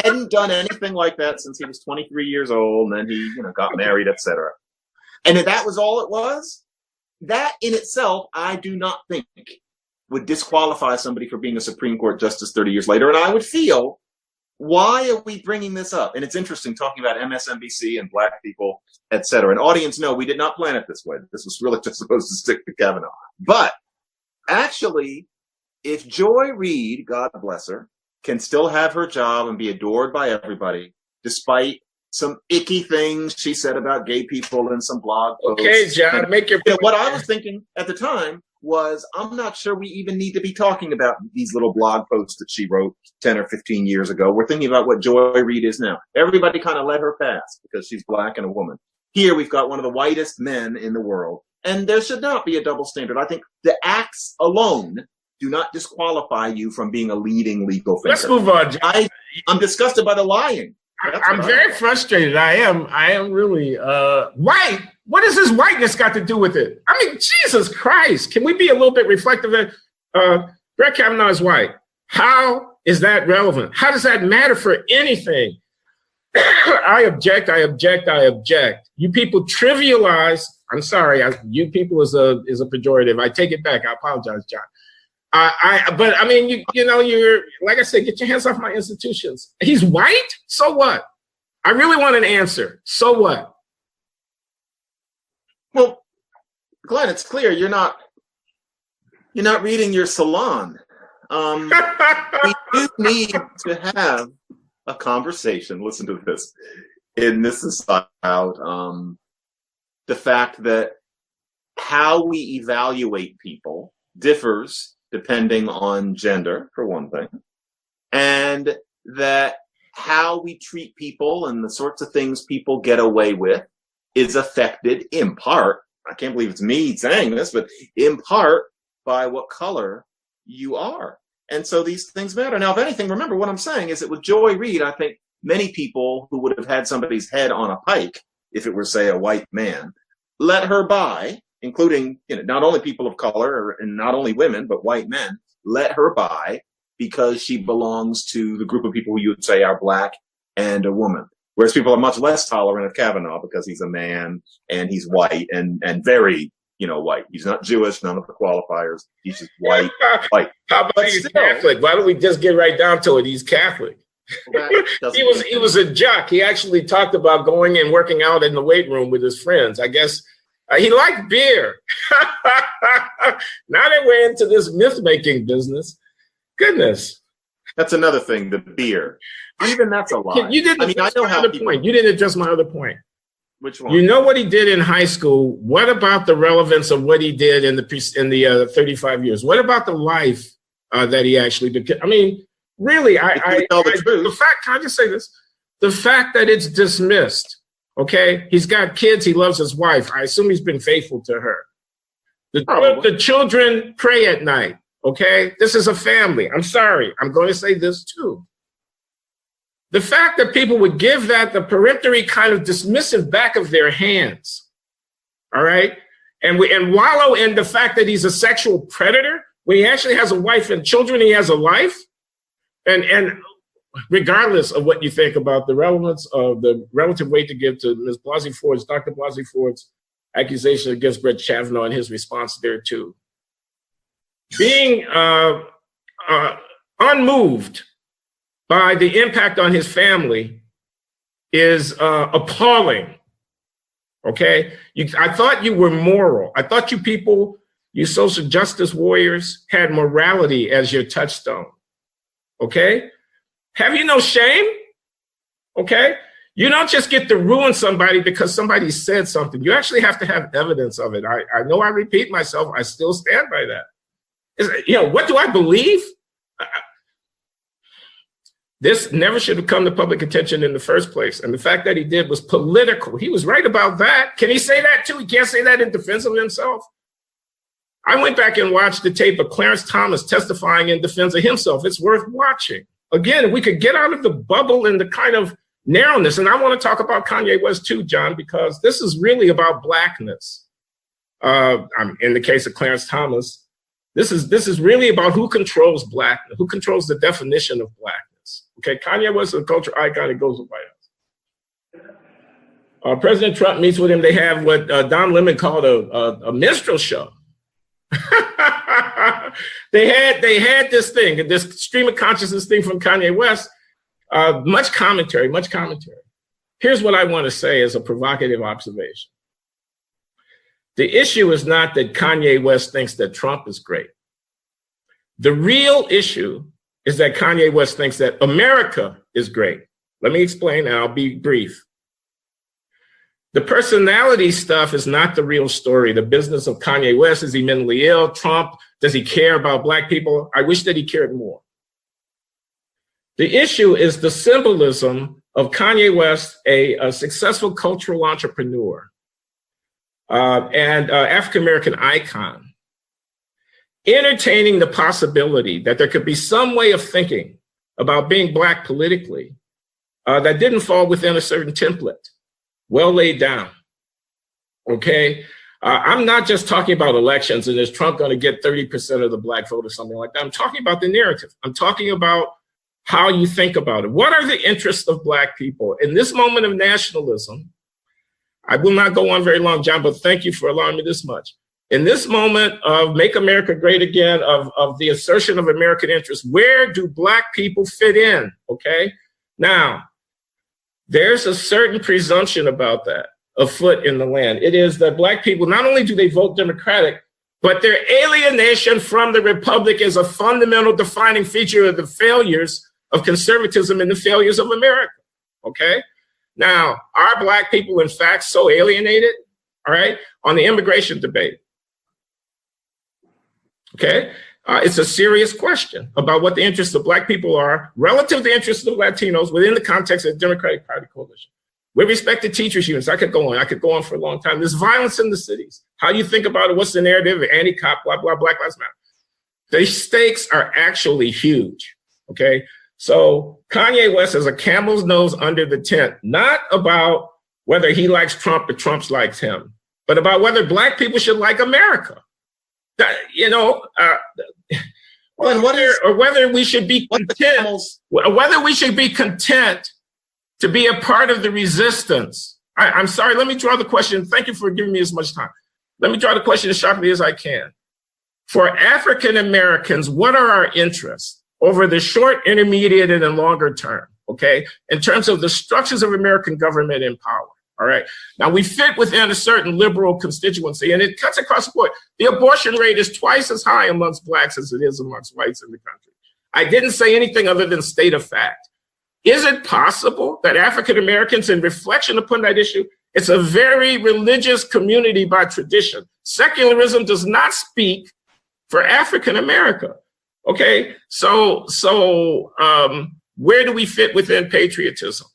hadn't done anything like that since he was 23 years old, and then he, got married, etc. And if that was all it was, that in itself, I do not think would disqualify somebody for being a Supreme Court justice 30 years later. And I would feel, why are we bringing this up? And it's interesting talking about MSNBC and black people, etc. And audience, no, we did not plan it this way. This was really just supposed to stick to Kavanaugh. But actually, if Joy Reid, God bless her, can still have her job and be adored by everybody, despite some icky things she said about gay people in some blog posts. Okay, John, make your point. What I was thinking at the time was, I'm not sure we even need to be talking about these little blog posts that she wrote 10 or 15 years ago. We're thinking about what Joy Reid is now. Everybody kind of let her pass because she's black and a woman. Here we've got one of the whitest men in the world, and there should not be a double standard. I think the acts alone do not disqualify you from being a leading legal thinker. Let's move on, John. I'm disgusted by the lying. I'm very frustrated. I am really white. What has this whiteness got to do with it? I mean, Jesus Christ. Can we be a little bit reflective of Brett Kavanaugh is white. How is that relevant? How does that matter for anything? I object. You people trivialize. I'm sorry. You people is a pejorative. I take it back. I apologize, John. But I mean, you're, like I said, get your hands off my institutions. He's white? So what? I really want an answer. So what? Well, Glenn, it's clear you're not reading your salon. We do need to have a conversation. Listen to this. And this is about the fact that how we evaluate people differs depending on gender, for one thing, and that how we treat people and the sorts of things people get away with is affected in part, I can't believe it's me saying this, but in part by what color you are. And so these things matter. Now, if anything, remember what I'm saying is that with Joy Reid, I think many people who would have had somebody's head on a pike, if it were, say, a white man, let her by, including not only people of color and not only women, but white men, let her by because she belongs to the group of people who you would say are black and a woman. Whereas people are much less tolerant of Kavanaugh because he's a man and he's white and very, white. He's not Jewish, none of the qualifiers. He's just white. How about he's Catholic? Why don't we just get right down to it? He's Catholic. He was a jock. He actually talked about going and working out in the weight room with his friends. I guess he liked beer. Now that we're into this myth-making business, goodness. That's another thing, the beer. Even that's a lie. You didn't address my other point. You didn't address my other point. Which one? You know what he did in high school. What about the relevance of what he did in the 35 years? What about the life that he actually did? I mean, really, the fact, can I just say this? The fact that it's dismissed, okay? He's got kids. He loves his wife. I assume he's been faithful to her. The children pray at night, okay? This is a family. I'm sorry. I'm going to say this too. The fact that people would give that the peremptory kind of dismissive back of their hands, all right? And wallow in the fact that he's a sexual predator when he actually has a wife and children, he has a life. And regardless of what you think about the relevance of the relative weight to give to Ms. Blasey Ford's, Dr. Blasey Ford's accusation against Brett Kavanaugh and his response thereto, being unmoved by the impact on his family is appalling, okay? I thought you were moral. I thought you people, you social justice warriors, had morality as your touchstone, okay? Have you no shame, okay? You don't just get to ruin somebody because somebody said something. You actually have to have evidence of it. I know I repeat myself. I still stand by that. What do I believe? This never should have come to public attention in the first place. And the fact that he did was political. He was right about that. Can he say that too? He can't say that in defense of himself. I went back and watched the tape of Clarence Thomas testifying in defense of himself. It's worth watching. Again, we could get out of the bubble and the kind of narrowness. And I want to talk about Kanye West too, John, because this is really about blackness. In the case of Clarence Thomas, This is really about who controls blackness, who controls the definition of blackness. Okay, Kanye West is a culture icon. It goes to the White House. President Trump meets with him. They have what Don Lemon called a minstrel show. they had this thing, this stream of consciousness thing from Kanye West. Much commentary. Here's what I want to say as a provocative observation. The issue is not that Kanye West thinks that Trump is great. The real issue is that Kanye West thinks that America is great. Let me explain, and I'll be brief. The personality stuff is not the real story. The business of Kanye West, is he mentally ill? Trump, does he care about black people? I wish that he cared more. The issue is the symbolism of Kanye West, a successful cultural entrepreneur, and African-American icon, entertaining the possibility that there could be some way of thinking about being black politically that didn't fall within a certain template, well laid down, okay? I'm not just talking about elections and is Trump gonna get 30% of the black vote or something like that. I'm talking about the narrative. I'm talking about how you think about it. What are the interests of black people? In this moment of nationalism, I will not go on very long, John, but thank you for allowing me this much. In this moment of Make America Great Again, of the assertion of American interests, where do black people fit in, okay? Now, there's a certain presumption about that afoot in the land. It is that black people, not only do they vote Democratic, but their alienation from the Republic is a fundamental defining feature of the failures of conservatism and the failures of America, okay? Now, are black people in fact so alienated, all right, on the immigration debate? Okay, it's a serious question about what the interests of black people are relative to the interests of Latinos within the context of the Democratic Party coalition. With respect to teachers' unions, I could go on for a long time. There's violence in the cities. How you think about it, what's the narrative, anti-cop, blah, blah, Black Lives Matter. The stakes are actually huge, okay? So Kanye West is a camel's nose under the tent, not about whether he likes Trump or Trump likes him, but about whether black people should like America. You know, well, whether we should be content, whether we should be content to be a part of the resistance. I'm sorry, let me draw the question. Thank you for giving me as much time. Let me draw the question as sharply as I can. For African Americans, what are our interests over the short, intermediate, and longer term, okay, in terms of the structures of American government and power, all right? Now, we fit within a certain liberal constituency, and it cuts across the board. The abortion rate is twice as high amongst blacks as it is amongst whites in the country. I didn't say anything other than state of fact. Is it possible that African Americans, in reflection upon that issue, it's a very religious community by tradition. Secularism does not speak for African America. Okay, so where do we fit within patriotism?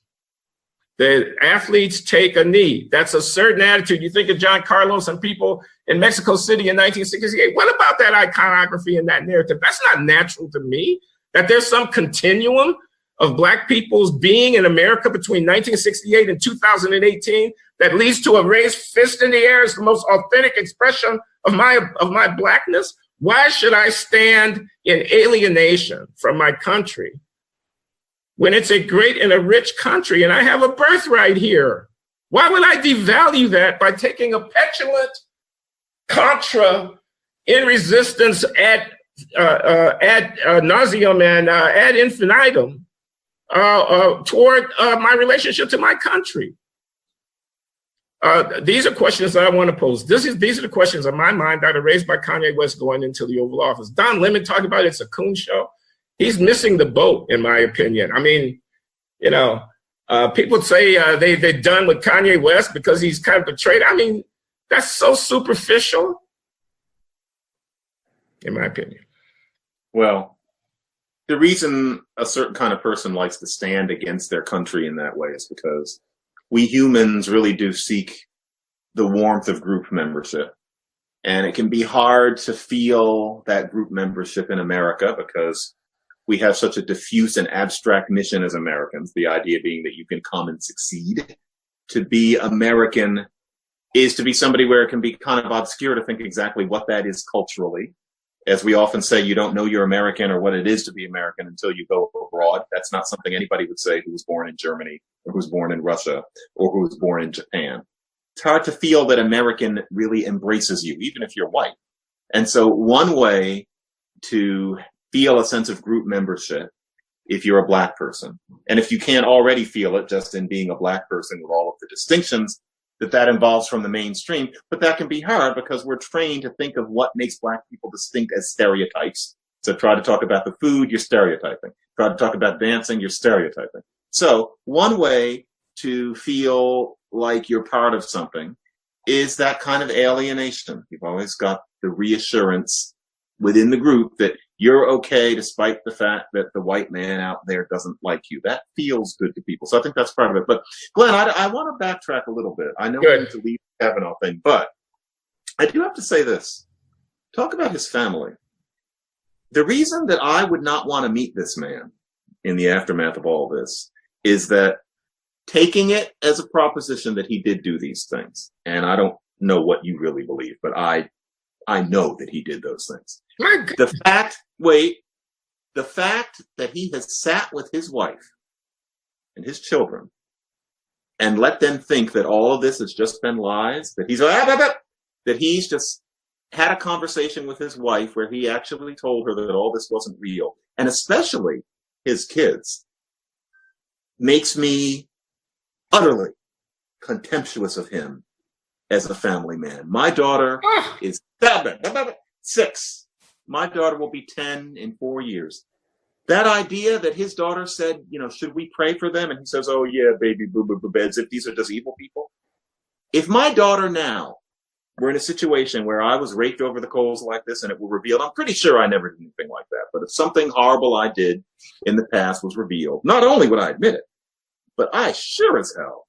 The athletes take a knee. That's a certain attitude. You think of John Carlos and people in Mexico City in 1968. What about that iconography and that narrative? That's not natural to me, that there's some continuum of black people's being in America between 1968 and 2018 that leads to a raised fist in the air as the most authentic expression of my blackness. Why should I stand in alienation from my country when it's a great and a rich country and I have a birthright here? Why would I devalue that by taking a petulant contra in resistance ad nauseum and ad infinitum toward my relationship to my country? These are questions that I want to pose. These are the questions in my mind that are raised by Kanye West going into the Oval Office. Don Lemon talked about it's a coon show. He's missing the boat, in my opinion. I mean, you know, people say they're done with Kanye West because he's kind of betrayed. I mean, that's so superficial, in my opinion. Well, the reason a certain kind of person likes to stand against their country in that way is because we humans really do seek the warmth of group membership. And it can be hard to feel that group membership in America because we have such a diffuse and abstract mission as Americans, the idea being that you can come and succeed. To be American is to be somebody where it can be kind of obscure to think exactly what that is culturally. As we often say, you don't know you're American or what it is to be American until you go abroad. That's not something anybody would say who was born in Germany or who was born in Russia or who was born in Japan. It's hard to feel that American really embraces you, even if you're white. And so one way to feel a sense of group membership, if you're a black person, and if you can't already feel it just in being a black person with all of the distinctions that involves from the mainstream, but that can be hard because we're trained to think of what makes black people distinct as stereotypes. So try to talk about the food, you're stereotyping. Try to talk about dancing, you're stereotyping. So one way to feel like you're part of something is that kind of alienation. You've always got the reassurance within the group that you're okay despite the fact that the white man out there doesn't like you. That feels good to people. So I think that's part of it. But Glenn, I want to backtrack a little bit. I know we need to leave the Kavanaugh thing, but I do have to say this. Talk about his family. The reason that I would not want to meet this man in the aftermath of all this is that taking it as a proposition that he did do these things, and I don't know what you really believe, but I know that he did those things. The fact that he has sat with his wife and his children and let them think that all of this has just been lies, that he's just had a conversation with his wife where he actually told her that all this wasn't real, and especially his kids, makes me utterly contemptuous of him as a family man. My daughter is 6. My daughter will be 10 in 4 years. That idea that his daughter said, should we pray for them? And he says, oh yeah, baby boo boo boo beds, if these are just evil people. If my daughter now were in a situation where I was raked over the coals like this and it were revealed, I'm pretty sure I never did anything like that. But if something horrible I did in the past was revealed, not only would I admit it, but I sure as hell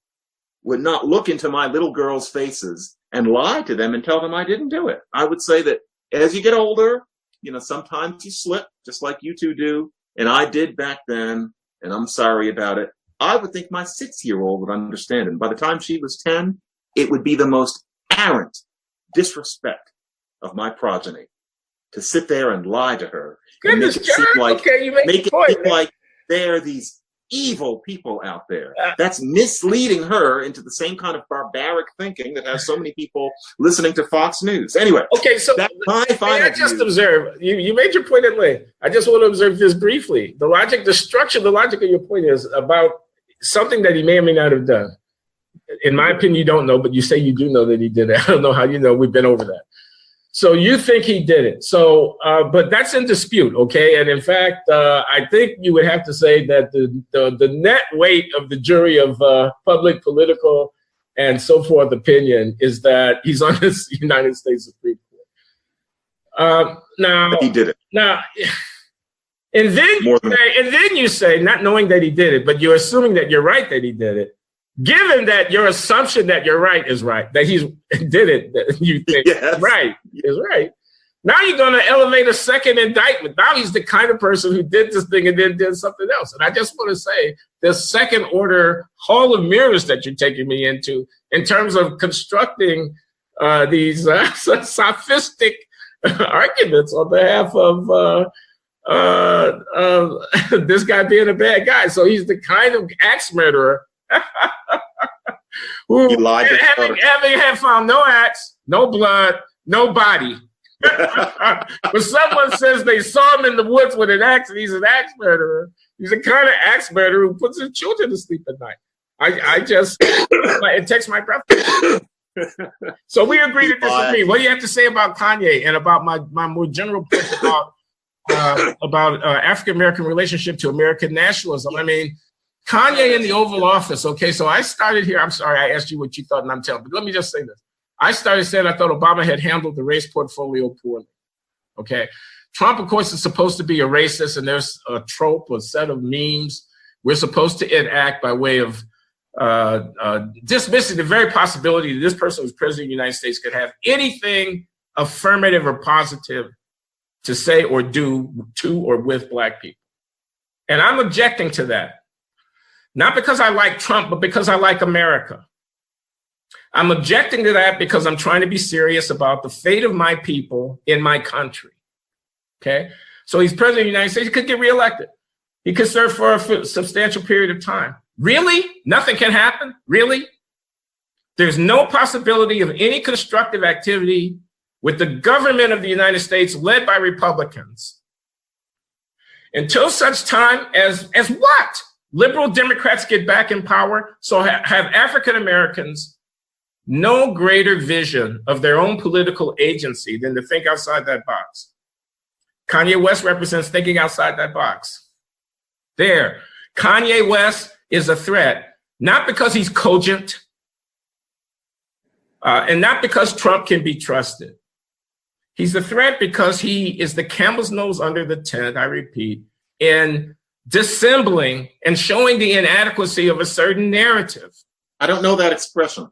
would not look into my little girls' faces and lie to them and tell them I didn't do it. I would say that as you get older, sometimes you slip, just like you two do, and I did back then, and I'm sorry about it. I would think my 6-year-old would understand, and by the time she was 10, it would be the most arrant disrespect of my progeny to sit there and lie to her and make it seem like they're these evil people out there. That's misleading her into the same kind of barbaric thinking that has so many people listening to Fox News. Anyway, okay, so I just observe, you made your point at length. I just want to observe this briefly. The structure of your point is about something that he may or may not have done. In my opinion, you don't know, but you say you do know that he did it. I don't know how you know. We've been over that. So you think he did it. So, but that's in dispute, okay? And in fact, I think you would have to say that the net weight of the jury of public, political, and so forth opinion is that he's on this United States Supreme Court. Now he did it. Now, and then you say, not knowing that he did it, but you're assuming that you're right that he did it. Given that your assumption that you're right is right, that he did it, that you think right is right. Now you're going to elevate a second indictment. Now he's the kind of person who did this thing and then did something else. And I just want to say this second order hall of mirrors that you're taking me into in terms of constructing these sophistic arguments on behalf of this guy being a bad guy. So he's the kind of axe murderer who, having had found no axe, no blood, no body. But someone says they saw him in the woods with an axe and he's an axe murderer. He's the kind of axe murderer who puts his children to sleep at night. It takes my breath. So we agree to disagree. What do you have to say about Kanye and about my more general point about African-American relationship to American nationalism? I mean, Kanye in the Oval Office. Okay, so I started here. I'm sorry, I asked you what you thought, and I'm telling. But let me just say this. I started saying I thought Obama had handled the race portfolio poorly. Okay, Trump, of course, is supposed to be a racist, and there's a trope, a set of memes. We're supposed to enact by way of dismissing the very possibility that this person who's president of the United States could have anything affirmative or positive to say or do to or with Black people. And I'm objecting to that. Not because I like Trump, but because I like America. I'm objecting to that because I'm trying to be serious about the fate of my people in my country. Okay, so he's president of the United States. He could get reelected. He could serve for a substantial period of time. Really? Nothing can happen? Really? There's no possibility of any constructive activity with the government of the United States led by Republicans until such time as what? Liberal Democrats get back in power. So have African Americans no greater vision of their own political agency than to think outside that box. Kanye West represents thinking outside that box. There, Kanye West is a threat, not because he's cogent, and not because Trump can be trusted. He's a threat because he is the camel's nose under the tent, I repeat, in dissembling and showing the inadequacy of a certain narrative. I don't know that expression.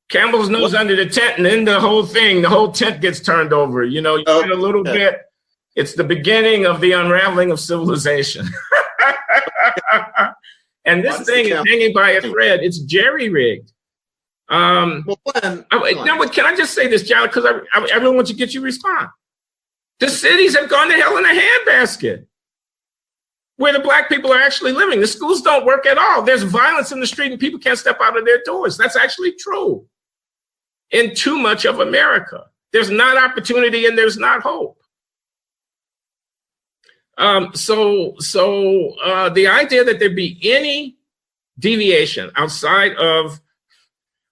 Camel's nose under the tent, and then the whole tent gets turned over. You know, you get a little bit. It's the beginning of the unraveling of civilization. And this thing is hanging by a thread. It's jerry-rigged. Can I just say this, John, because I really want to get you to respond. The cities have gone to hell in a handbasket where the black people are actually living. The schools don't work at all. There's violence in the street and people can't step out of their doors. That's actually true in too much of America. There's not opportunity and there's not hope. So the idea that there be any deviation outside of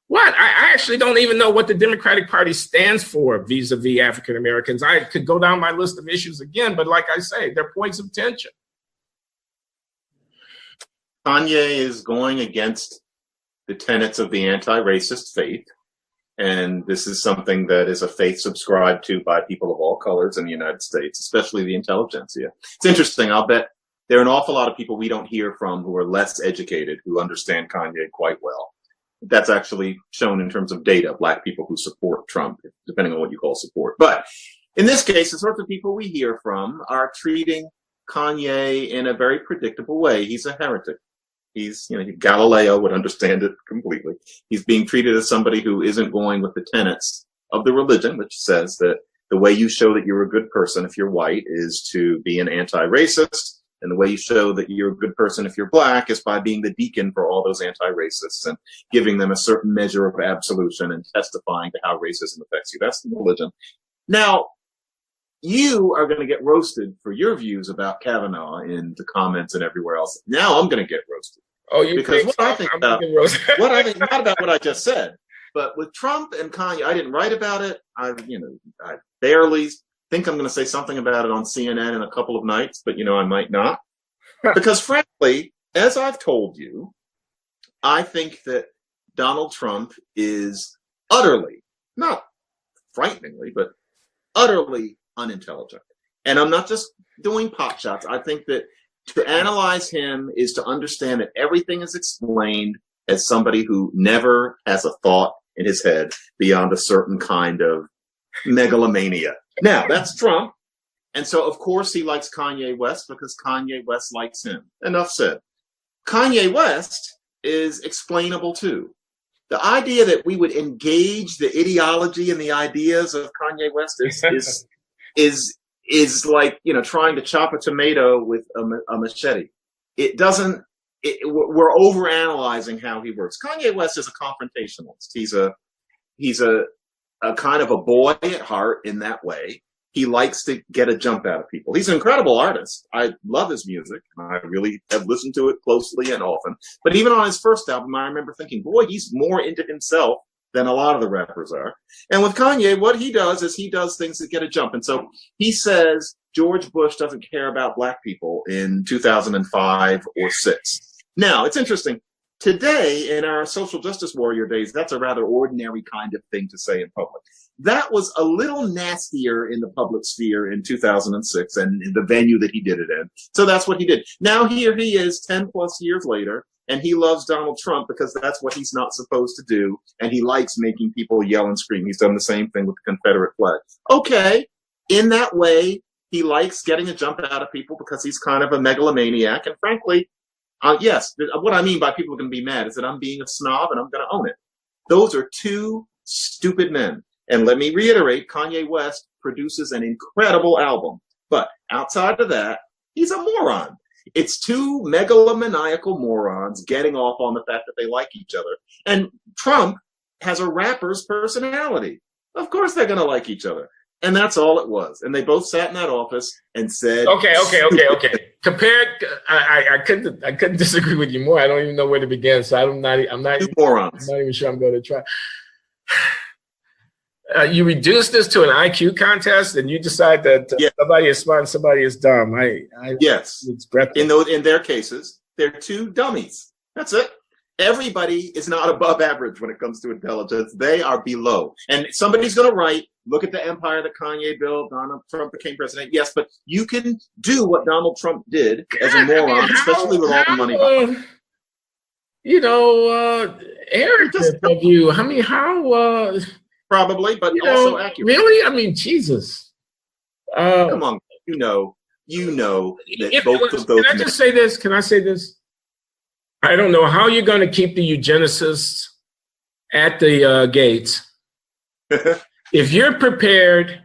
what? I actually don't even know what the Democratic Party stands for vis-a-vis African Americans. I could go down my list of issues again, but like I say, they're points of tension. Kanye is going against the tenets of the anti-racist faith. And this is something that is a faith subscribed to by people of all colors in the United States, especially the intelligentsia. It's interesting. I'll bet there are an awful lot of people we don't hear from who are less educated, who understand Kanye quite well. That's actually shown in terms of data, black people who support Trump, depending on what you call support. But in this case, the sorts of people we hear from are treating Kanye in a very predictable way. He's a heretic. He's, Galileo would understand it completely. He's being treated as somebody who isn't going with the tenets of the religion, which says that the way you show that you're a good person if you're white is to be an anti-racist. And the way you show that you're a good person if you're black is by being the deacon for all those anti-racists and giving them a certain measure of absolution and testifying to how racism affects you. That's the religion. Now, you are going to get roasted for your views about Kavanaugh in the comments and everywhere else. Now I'm going to get roasted. Oh, you because think what I think about not about what I just said, but with Trump and Kanye, I didn't write about it. I barely think I'm going to say something about it on CNN in a couple of nights, but I might not. Because frankly, as I've told you, I think that Donald Trump is utterly, not frighteningly, but utterly unintelligent. And I'm not just doing pot shots. I think that to analyze him is to understand that everything is explained as somebody who never has a thought in his head beyond a certain kind of megalomania. Now, that's Trump. And so, of course, he likes Kanye West because Kanye West likes him. Enough said. Kanye West is explainable, too. The idea that we would engage the ideology and the ideas of Kanye West is like, trying to chop a tomato with a machete. We're overanalyzing how he works. Kanye West is a confrontationalist. He's a kind of a boy at heart in that way. He likes to get a jump out of people. He's an incredible artist. I love his music, and I really have listened to it closely and often. But even on his first album, I remember thinking, boy, he's more into himself than a lot of the rappers are. And with Kanye, what he does is he does things that get a jump. And so he says George Bush doesn't care about black people in 2005 or 6. Now, it's interesting. Today, in our social justice warrior days, that's a rather ordinary kind of thing to say in public. That was a little nastier in the public sphere in 2006 and in the venue that he did it in. So that's what he did. Now here he is 10 plus years later, and he loves Donald Trump because that's what he's not supposed to do. And he likes making people yell and scream. He's done the same thing with the Confederate flag. Okay, in that way, he likes getting a jump out of people because he's kind of a megalomaniac. And frankly, yes, what I mean by people are going to be mad is that I'm being a snob and I'm going to own it. Those are two stupid men. And let me reiterate, Kanye West produces an incredible album. But outside of that, he's a moron. It's two megalomaniacal morons getting off on the fact that they like each other. And Trump has a rapper's personality. Of course they're going to like each other. And that's all it was. And they both sat in that office and said, Okay. Compared, I couldn't disagree with you more. I don't even know where to begin. So I'm not morons. I'm not even sure I'm going to try. You reduce this to an IQ contest, and you decide that somebody is smart and somebody is dumb. Yes. It's breathtaking. In their cases, they're two dummies. That's it. Everybody is not above average when it comes to intelligence. They are below. And somebody's going to write, look at the empire that Kanye built. Donald Trump became president. Yes, but you can do what Donald Trump did as a moron, especially with all the money behind. Arrogant of you. I mean, how... Probably, but also accurate. Really? I mean, Jesus. Come on, you know that both of those. Can I just say this? Can I say this? I don't know how you're going to keep the eugenicists at the gates if you're prepared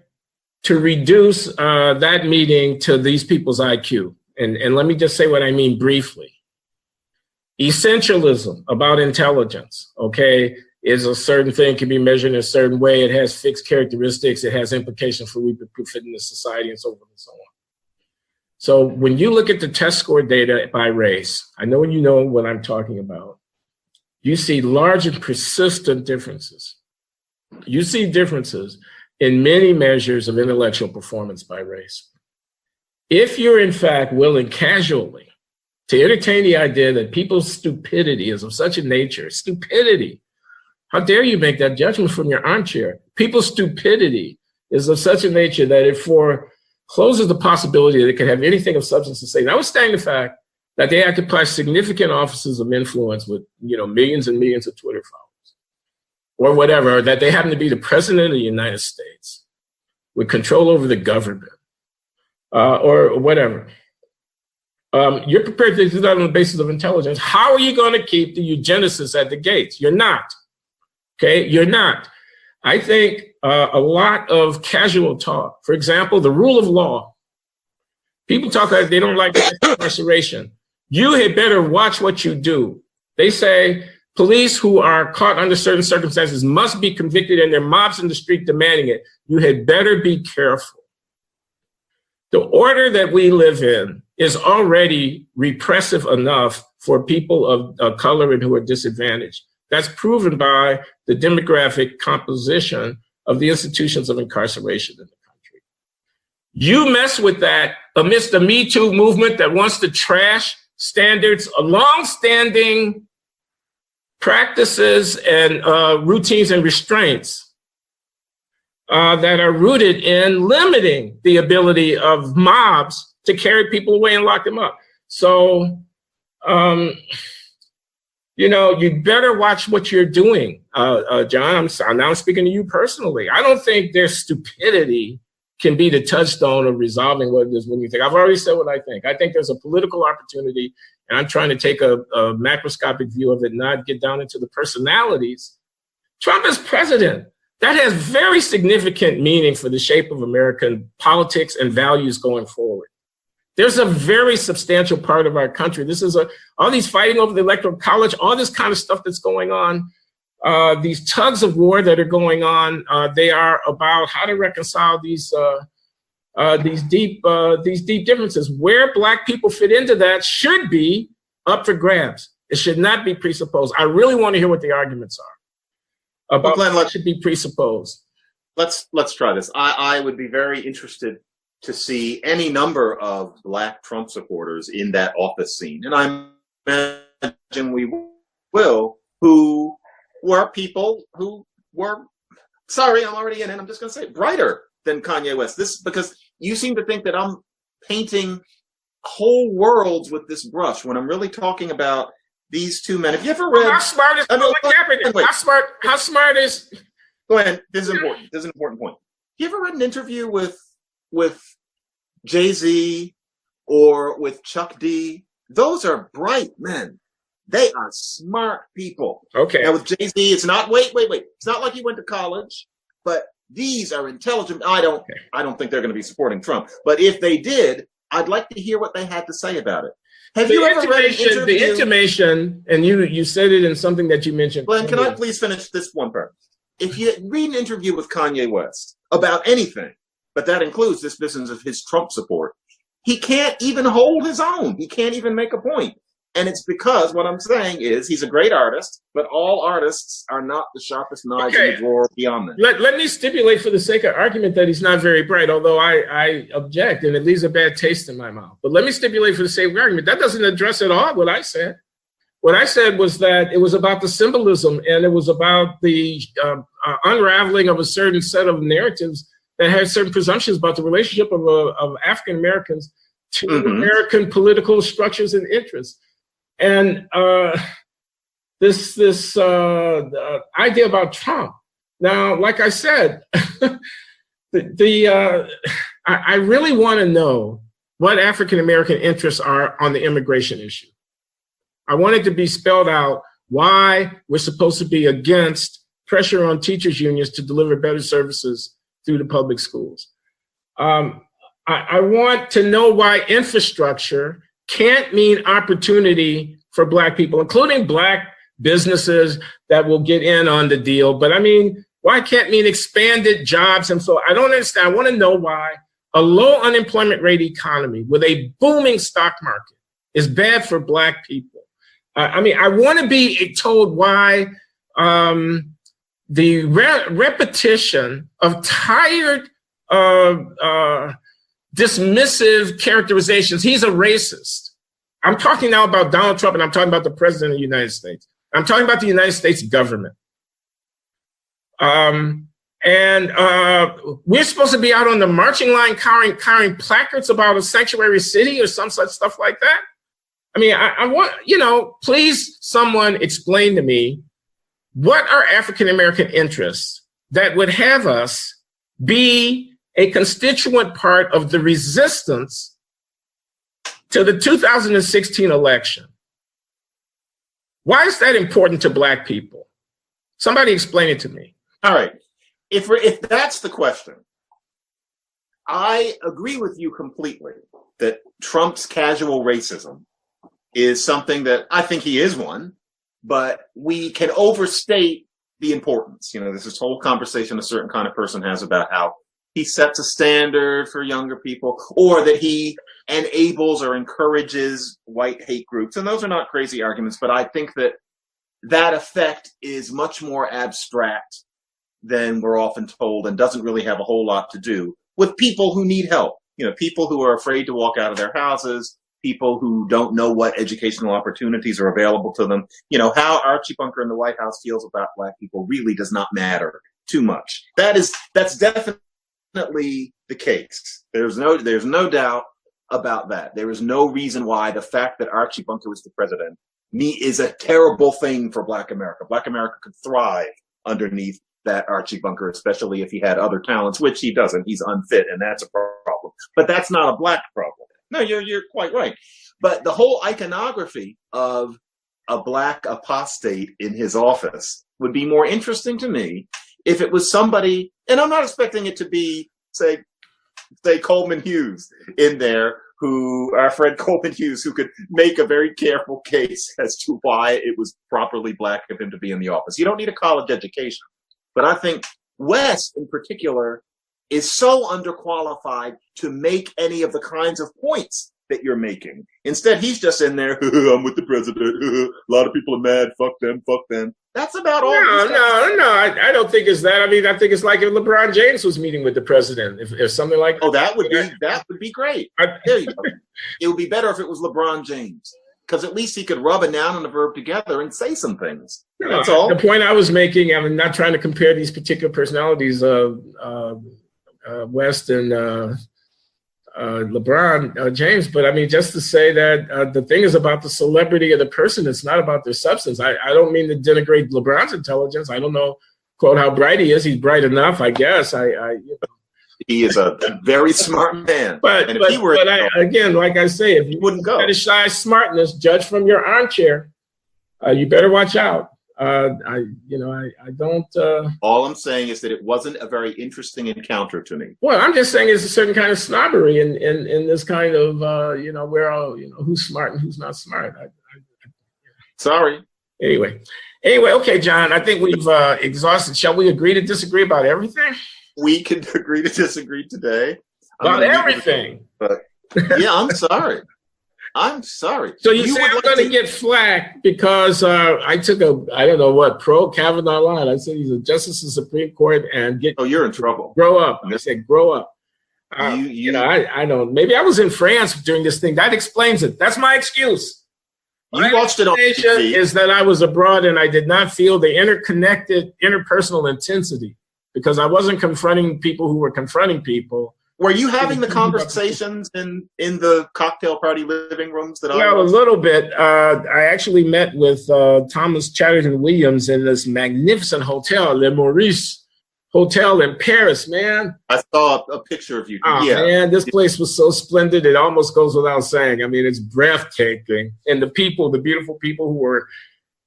to reduce that meeting to these people's IQ. And let me just say what I mean briefly. Essentialism about intelligence, okay? Is a certain thing can be measured in a certain way. It has fixed characteristics. It has implications for we fit in the society and so forth and so on. So when you look at the test score data by race, I know you know what I'm talking about. You see large and persistent differences. You see differences in many measures of intellectual performance by race. If you're in fact willing casually to entertain the idea that people's stupidity is of such a nature, stupidity, how dare you make that judgment from your armchair? People's stupidity is of such a nature that it forecloses the possibility that it could have anything of substance to say. Notwithstanding the fact that they occupy significant offices of influence with millions and millions of Twitter followers, or whatever, or that they happen to be the president of the United States with control over the government, or whatever. You're prepared to do that on the basis of intelligence. How are you going to keep the eugenicists at the gates? You're not. Okay, you're not. I think a lot of casual talk, for example, the rule of law. People talk like they don't like incarceration. You had better watch what you do. They say police who are caught under certain circumstances must be convicted and there are mobs in the street demanding it. You had better be careful. The order that we live in is already repressive enough for people of color and who are disadvantaged. That's proven by the demographic composition of the institutions of incarceration in the country. You mess with that amidst the Me Too movement that wants to trash standards, long-standing practices and routines and restraints that are rooted in limiting the ability of mobs to carry people away and lock them up. So, you better watch what you're doing, John. Now I'm speaking to you personally. I don't think their stupidity can be the touchstone of resolving what it is when you think. I've already said what I think. I think there's a political opportunity, and I'm trying to take a macroscopic view of it, not get down into the personalities. Trump is president. That has very significant meaning for the shape of American politics and values going forward. There's a very substantial part of our country. This is all these fighting over the Electoral College, all this kind of stuff that's going on, these tugs of war that are going on. They are about how to reconcile these deep differences. Where Black people fit into that should be up for grabs. It should not be presupposed. I really want to hear what the arguments are about what should be presupposed. Let's try this. I would be very interested to see any number of Black Trump supporters in that office scene. And I imagine we will, who were people who were, sorry, I'm already in it, I'm just going to say it, brighter than Kanye West. Because you seem to think that I'm painting whole worlds with this brush when I'm really talking about these two men. Have you ever read? How smart is Colin Kaepernick? How smart is? Go ahead. This is important. This is an important point. You ever read an interview with Jay-Z or with Chuck D? Those are bright men. They are smart people. Okay. Now with Jay-Z, it's not, wait. It's not like he went to college, but these are intelligent. I don't think they're going to be supporting Trump. But if they did, I'd like to hear what they had to say about it. Have you ever read an interview? The intimation, and you said it in something that you mentioned. Glenn, can I please finish this one part? If you read an interview with Kanye West about anything, but that includes this business of his Trump support, he can't even hold his own. He can't even make a point. And it's because what I'm saying is he's a great artist, but all artists are not the sharpest knives in the drawer beyond that. Let me stipulate for the sake of argument that he's not very bright, although I object, and it leaves a bad taste in my mouth. But let me stipulate for the sake of argument, that doesn't address at all what I said. What I said was that it was about the symbolism, and it was about the unraveling of a certain set of narratives that had certain presumptions about the relationship of African Americans to American political structures and interests. And this idea about Trump. Now, like I said, I really want to know what African American interests are on the immigration issue. I want it to be spelled out why we're supposed to be against pressure on teachers' unions to deliver better services through the public schools. I want to know why infrastructure can't mean opportunity for Black people, including Black businesses that will get in on the deal. But I mean, why can't mean expanded jobs? And so I don't understand. I want to know why a low unemployment rate economy with a booming stock market is bad for Black people. I mean, I want to be told why the repetition of tired, dismissive characterizations. He's a racist. I'm talking now about Donald Trump, and I'm talking about the president of the United States. I'm talking about the United States government. And we're supposed to be out on the marching line carrying placards about a sanctuary city or some such stuff like that. I mean, I want, please someone explain to me what are African American interests that would have us be a constituent part of the resistance to the 2016 election. Why is that important to Black people? Somebody explain it to me. All right. If that's the question, I agree with you completely that Trump's casual racism is something that I think he is one, but we can overstate the importance. There's this whole conversation a certain kind of person has about how he sets a standard for younger people, or that he enables or encourages white hate groups. And those are not crazy arguments, but I think that effect is much more abstract than we're often told and doesn't really have a whole lot to do with people who need help. People who are afraid to walk out of their houses, people who don't know what educational opportunities are available to them. How Archie Bunker in the White House feels about Black people really does not matter too much. That's definitely the case. There's no doubt about that. There is no reason why the fact that Archie Bunker was the president is a terrible thing for Black America. Black America could thrive underneath that Archie Bunker, especially if he had other talents, which he doesn't. He's unfit, and that's a problem. But that's not a Black problem. No, you're quite right. But the whole iconography of a Black apostate in his office would be more interesting to me if it was somebody, and I'm not expecting it to be, say Coleman Hughes in there, our friend Coleman Hughes, who could make a very careful case as to why it was properly Black of him to be in the office. You don't need a college education. But I think West in particular is so underqualified to make any of the kinds of points that you're making. Instead, he's just in there, I'm with the president, a lot of people are mad, fuck them. That's about all. No, I don't think it's that. I mean, I think it's like if LeBron James was meeting with the president, if something like that. Oh, that would be great. There you go. It would be better if it was LeBron James, because at least he could rub a noun and a verb together and say some things. That's all. The point I was making, I'm not trying to compare these particular personalities of West and LeBron James, but I mean, just to say that the thing is about the celebrity of the person. It's not about their substance. I don't mean to denigrate LeBron's intelligence. I don't know, quote, how bright he is. He's bright enough, I guess. He is a very smart man. Again, like I say, if you wouldn't go fetishize smartness, judge from your armchair, you better watch out. I don't. All I'm saying is that it wasn't a very interesting encounter to me. Well, I'm just saying there's a certain kind of snobbery in this kind of, we're all, who's smart and who's not smart. Sorry. Anyway, okay, John, I think we've exhausted. Shall we agree to disagree about everything? We can agree to disagree today. About everything. But yeah, I'm sorry. I'm sorry. So you say I'm going to get flack because I took pro Kavanaugh line. I said he's a justice of the Supreme Court and get. Oh, you're in trouble. Grow up. I said, grow up. I don't. Maybe I was in France during this thing. That explains it. That's my excuse. You watched it on TV. Is that I was abroad and I did not feel the interconnected interpersonal intensity because I wasn't confronting people who were confronting people. Were you having the conversations in the cocktail party living rooms that I was? A little bit. I actually met with Thomas Chatterton Williams in this magnificent hotel, Le Maurice Hotel in Paris, man. I saw a picture of you. Oh, yeah. Man, this place was so splendid. It almost goes without saying. I mean, it's breathtaking. And the beautiful people who were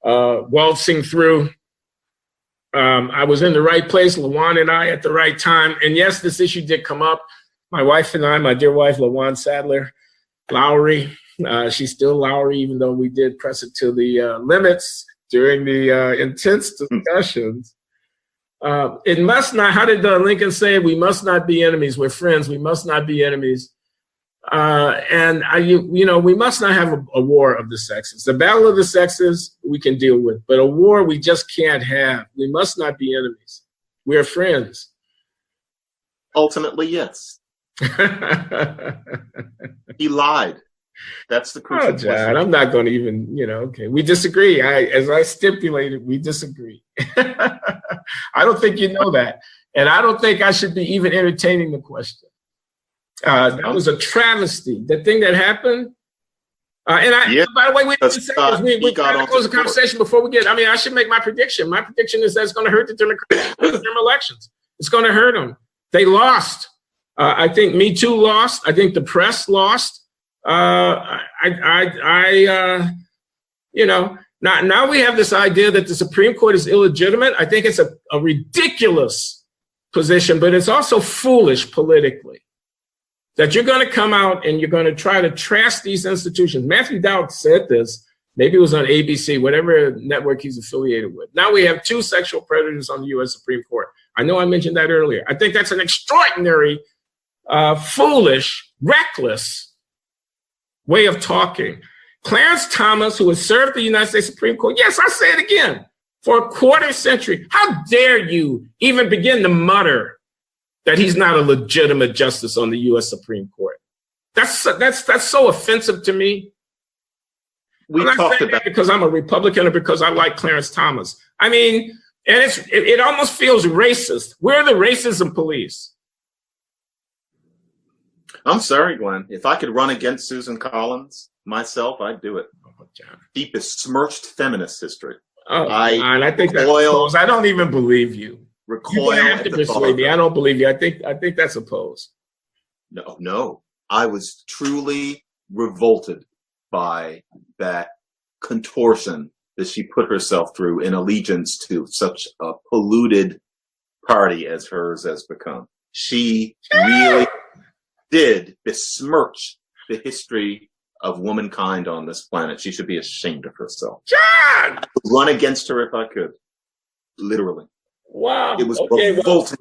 waltzing through. I was in the right place, LaJuan and I, at the right time. And yes, this issue did come up. My wife and I, my dear wife, LaJuan Sadler, Loury. She's still Loury, even though we did press it to the limits during the intense discussions. It must not, how did Lincoln say, we must not be enemies. We're friends. We must not be enemies. We must not have a war of the sexes. The battle of the sexes we can deal with, but a war we just can't have. We must not be enemies. We're friends. Ultimately, yes. He lied. That's the crucial question. John, I'm not going to even, okay. We disagree. As I stipulated, we disagree. I don't think you know that. And I don't think I should be even entertaining the question. That was a travesty. The thing that happened. By the way, we got to close the conversation before we get. I should make my prediction. My prediction is that it's going to hurt the Democrats in the midterm elections. It's going to hurt them. They lost. I think Me Too lost. I think the press lost. Now we have this idea that the Supreme Court is illegitimate. I think it's a ridiculous position, but it's also foolish politically. That you're going to come out and you're going to try to trash these institutions. Matthew Dowd said this, maybe it was on ABC, whatever network he's affiliated with. Now we have 2 sexual predators on the U.S. Supreme Court. I know I mentioned that earlier. I think that's an extraordinary, foolish, reckless way of talking. Clarence Thomas, who has served the United States Supreme Court, yes, I say it again, for a quarter century. How dare you even begin to mutter that he's not a legitimate justice on the U.S. Supreme Court? That's so offensive to me. I'm not saying that because I'm a Republican or because I like Clarence Thomas. And it almost feels racist. We're the racism police. I'm sorry, Glenn. If I could run against Susan Collins myself, I'd do it. Deep besmirched feminist history. I think that's I don't even believe you. Recoil. You have to persuade me. I don't believe you. I think that's a pose. No. I was truly revolted by that contortion that she put herself through in allegiance to such a polluted party as hers has become. She really did besmirch the history of womankind on this planet. She should be ashamed of herself. John! I would run against her if I could. Literally. Wow. It was revolting.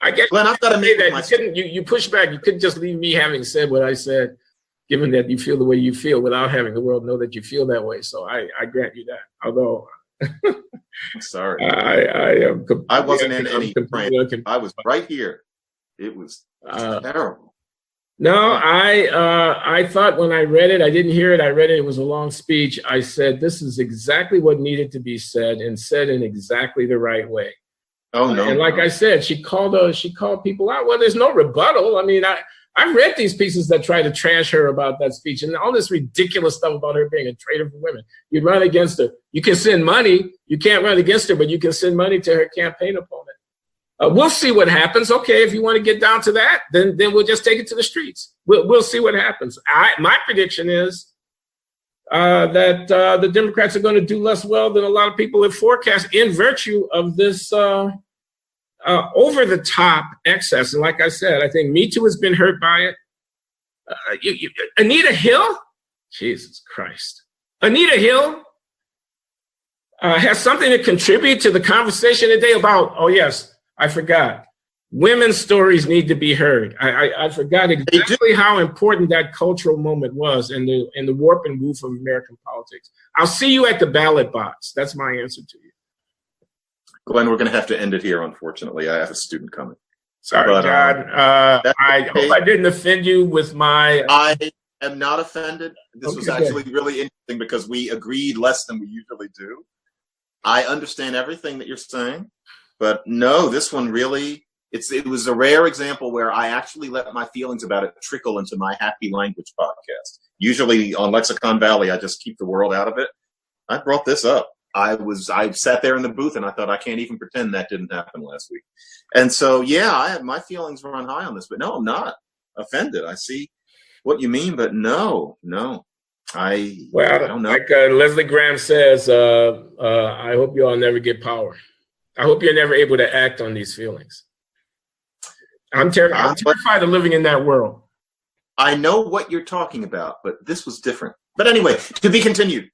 I guess, Glenn, I've got to make that. You push back. You couldn't just leave me having said what I said, given that you feel the way you feel without having the world know that you feel that way. So I grant you that. Although I'm sorry. I wasn't in any frame. I was right here. It was terrible. No, I thought when I read it, I didn't hear it. I read it. It was a long speech. I said, this is exactly what needed to be said and said in exactly the right way. Oh, no. And like I said, she called people out. Well, there's no rebuttal. I've read these pieces that try to trash her about that speech and all this ridiculous stuff about her being a traitor for women. You'd run against her. You can send money. You can't run against her, but you can send money to her campaign opponent. We'll see what happens. Okay, if you want to get down to that, then we'll just take it to the streets. We'll see what happens. My prediction is that the Democrats are going to do less well than a lot of people have forecast in virtue of this over-the-top excess. And like I said, I think Me Too has been hurt by it. Anita Hill? Jesus Christ. Anita Hill has something to contribute to the conversation today about, oh yes, I forgot. Women's stories need to be heard. I forgot exactly how important that cultural moment was in the warp and woof of American politics. I'll see you at the ballot box. That's my answer to you. Glenn, we're going to have to end it here, unfortunately. I have a student coming. Sorry, but, John. I hope I didn't offend you with my... I am not offended. This was actually really interesting because we agreed less than we usually do. I understand everything that you're saying, but no, this one really... It was a rare example where I actually let my feelings about it trickle into my Happy Language podcast. Usually on Lexicon Valley, I just keep the world out of it. I brought this up. I sat there in the booth and I thought I can't even pretend that didn't happen last week. And so, yeah, my feelings run high on this, but no, I'm not offended. I see what you mean, but no. I don't know. Like Leslie Graham says, I hope you all never get power. I hope you're never able to act on these feelings. I'm terrified of living in that world. I know what you're talking about, but this was different. But anyway, to be continued.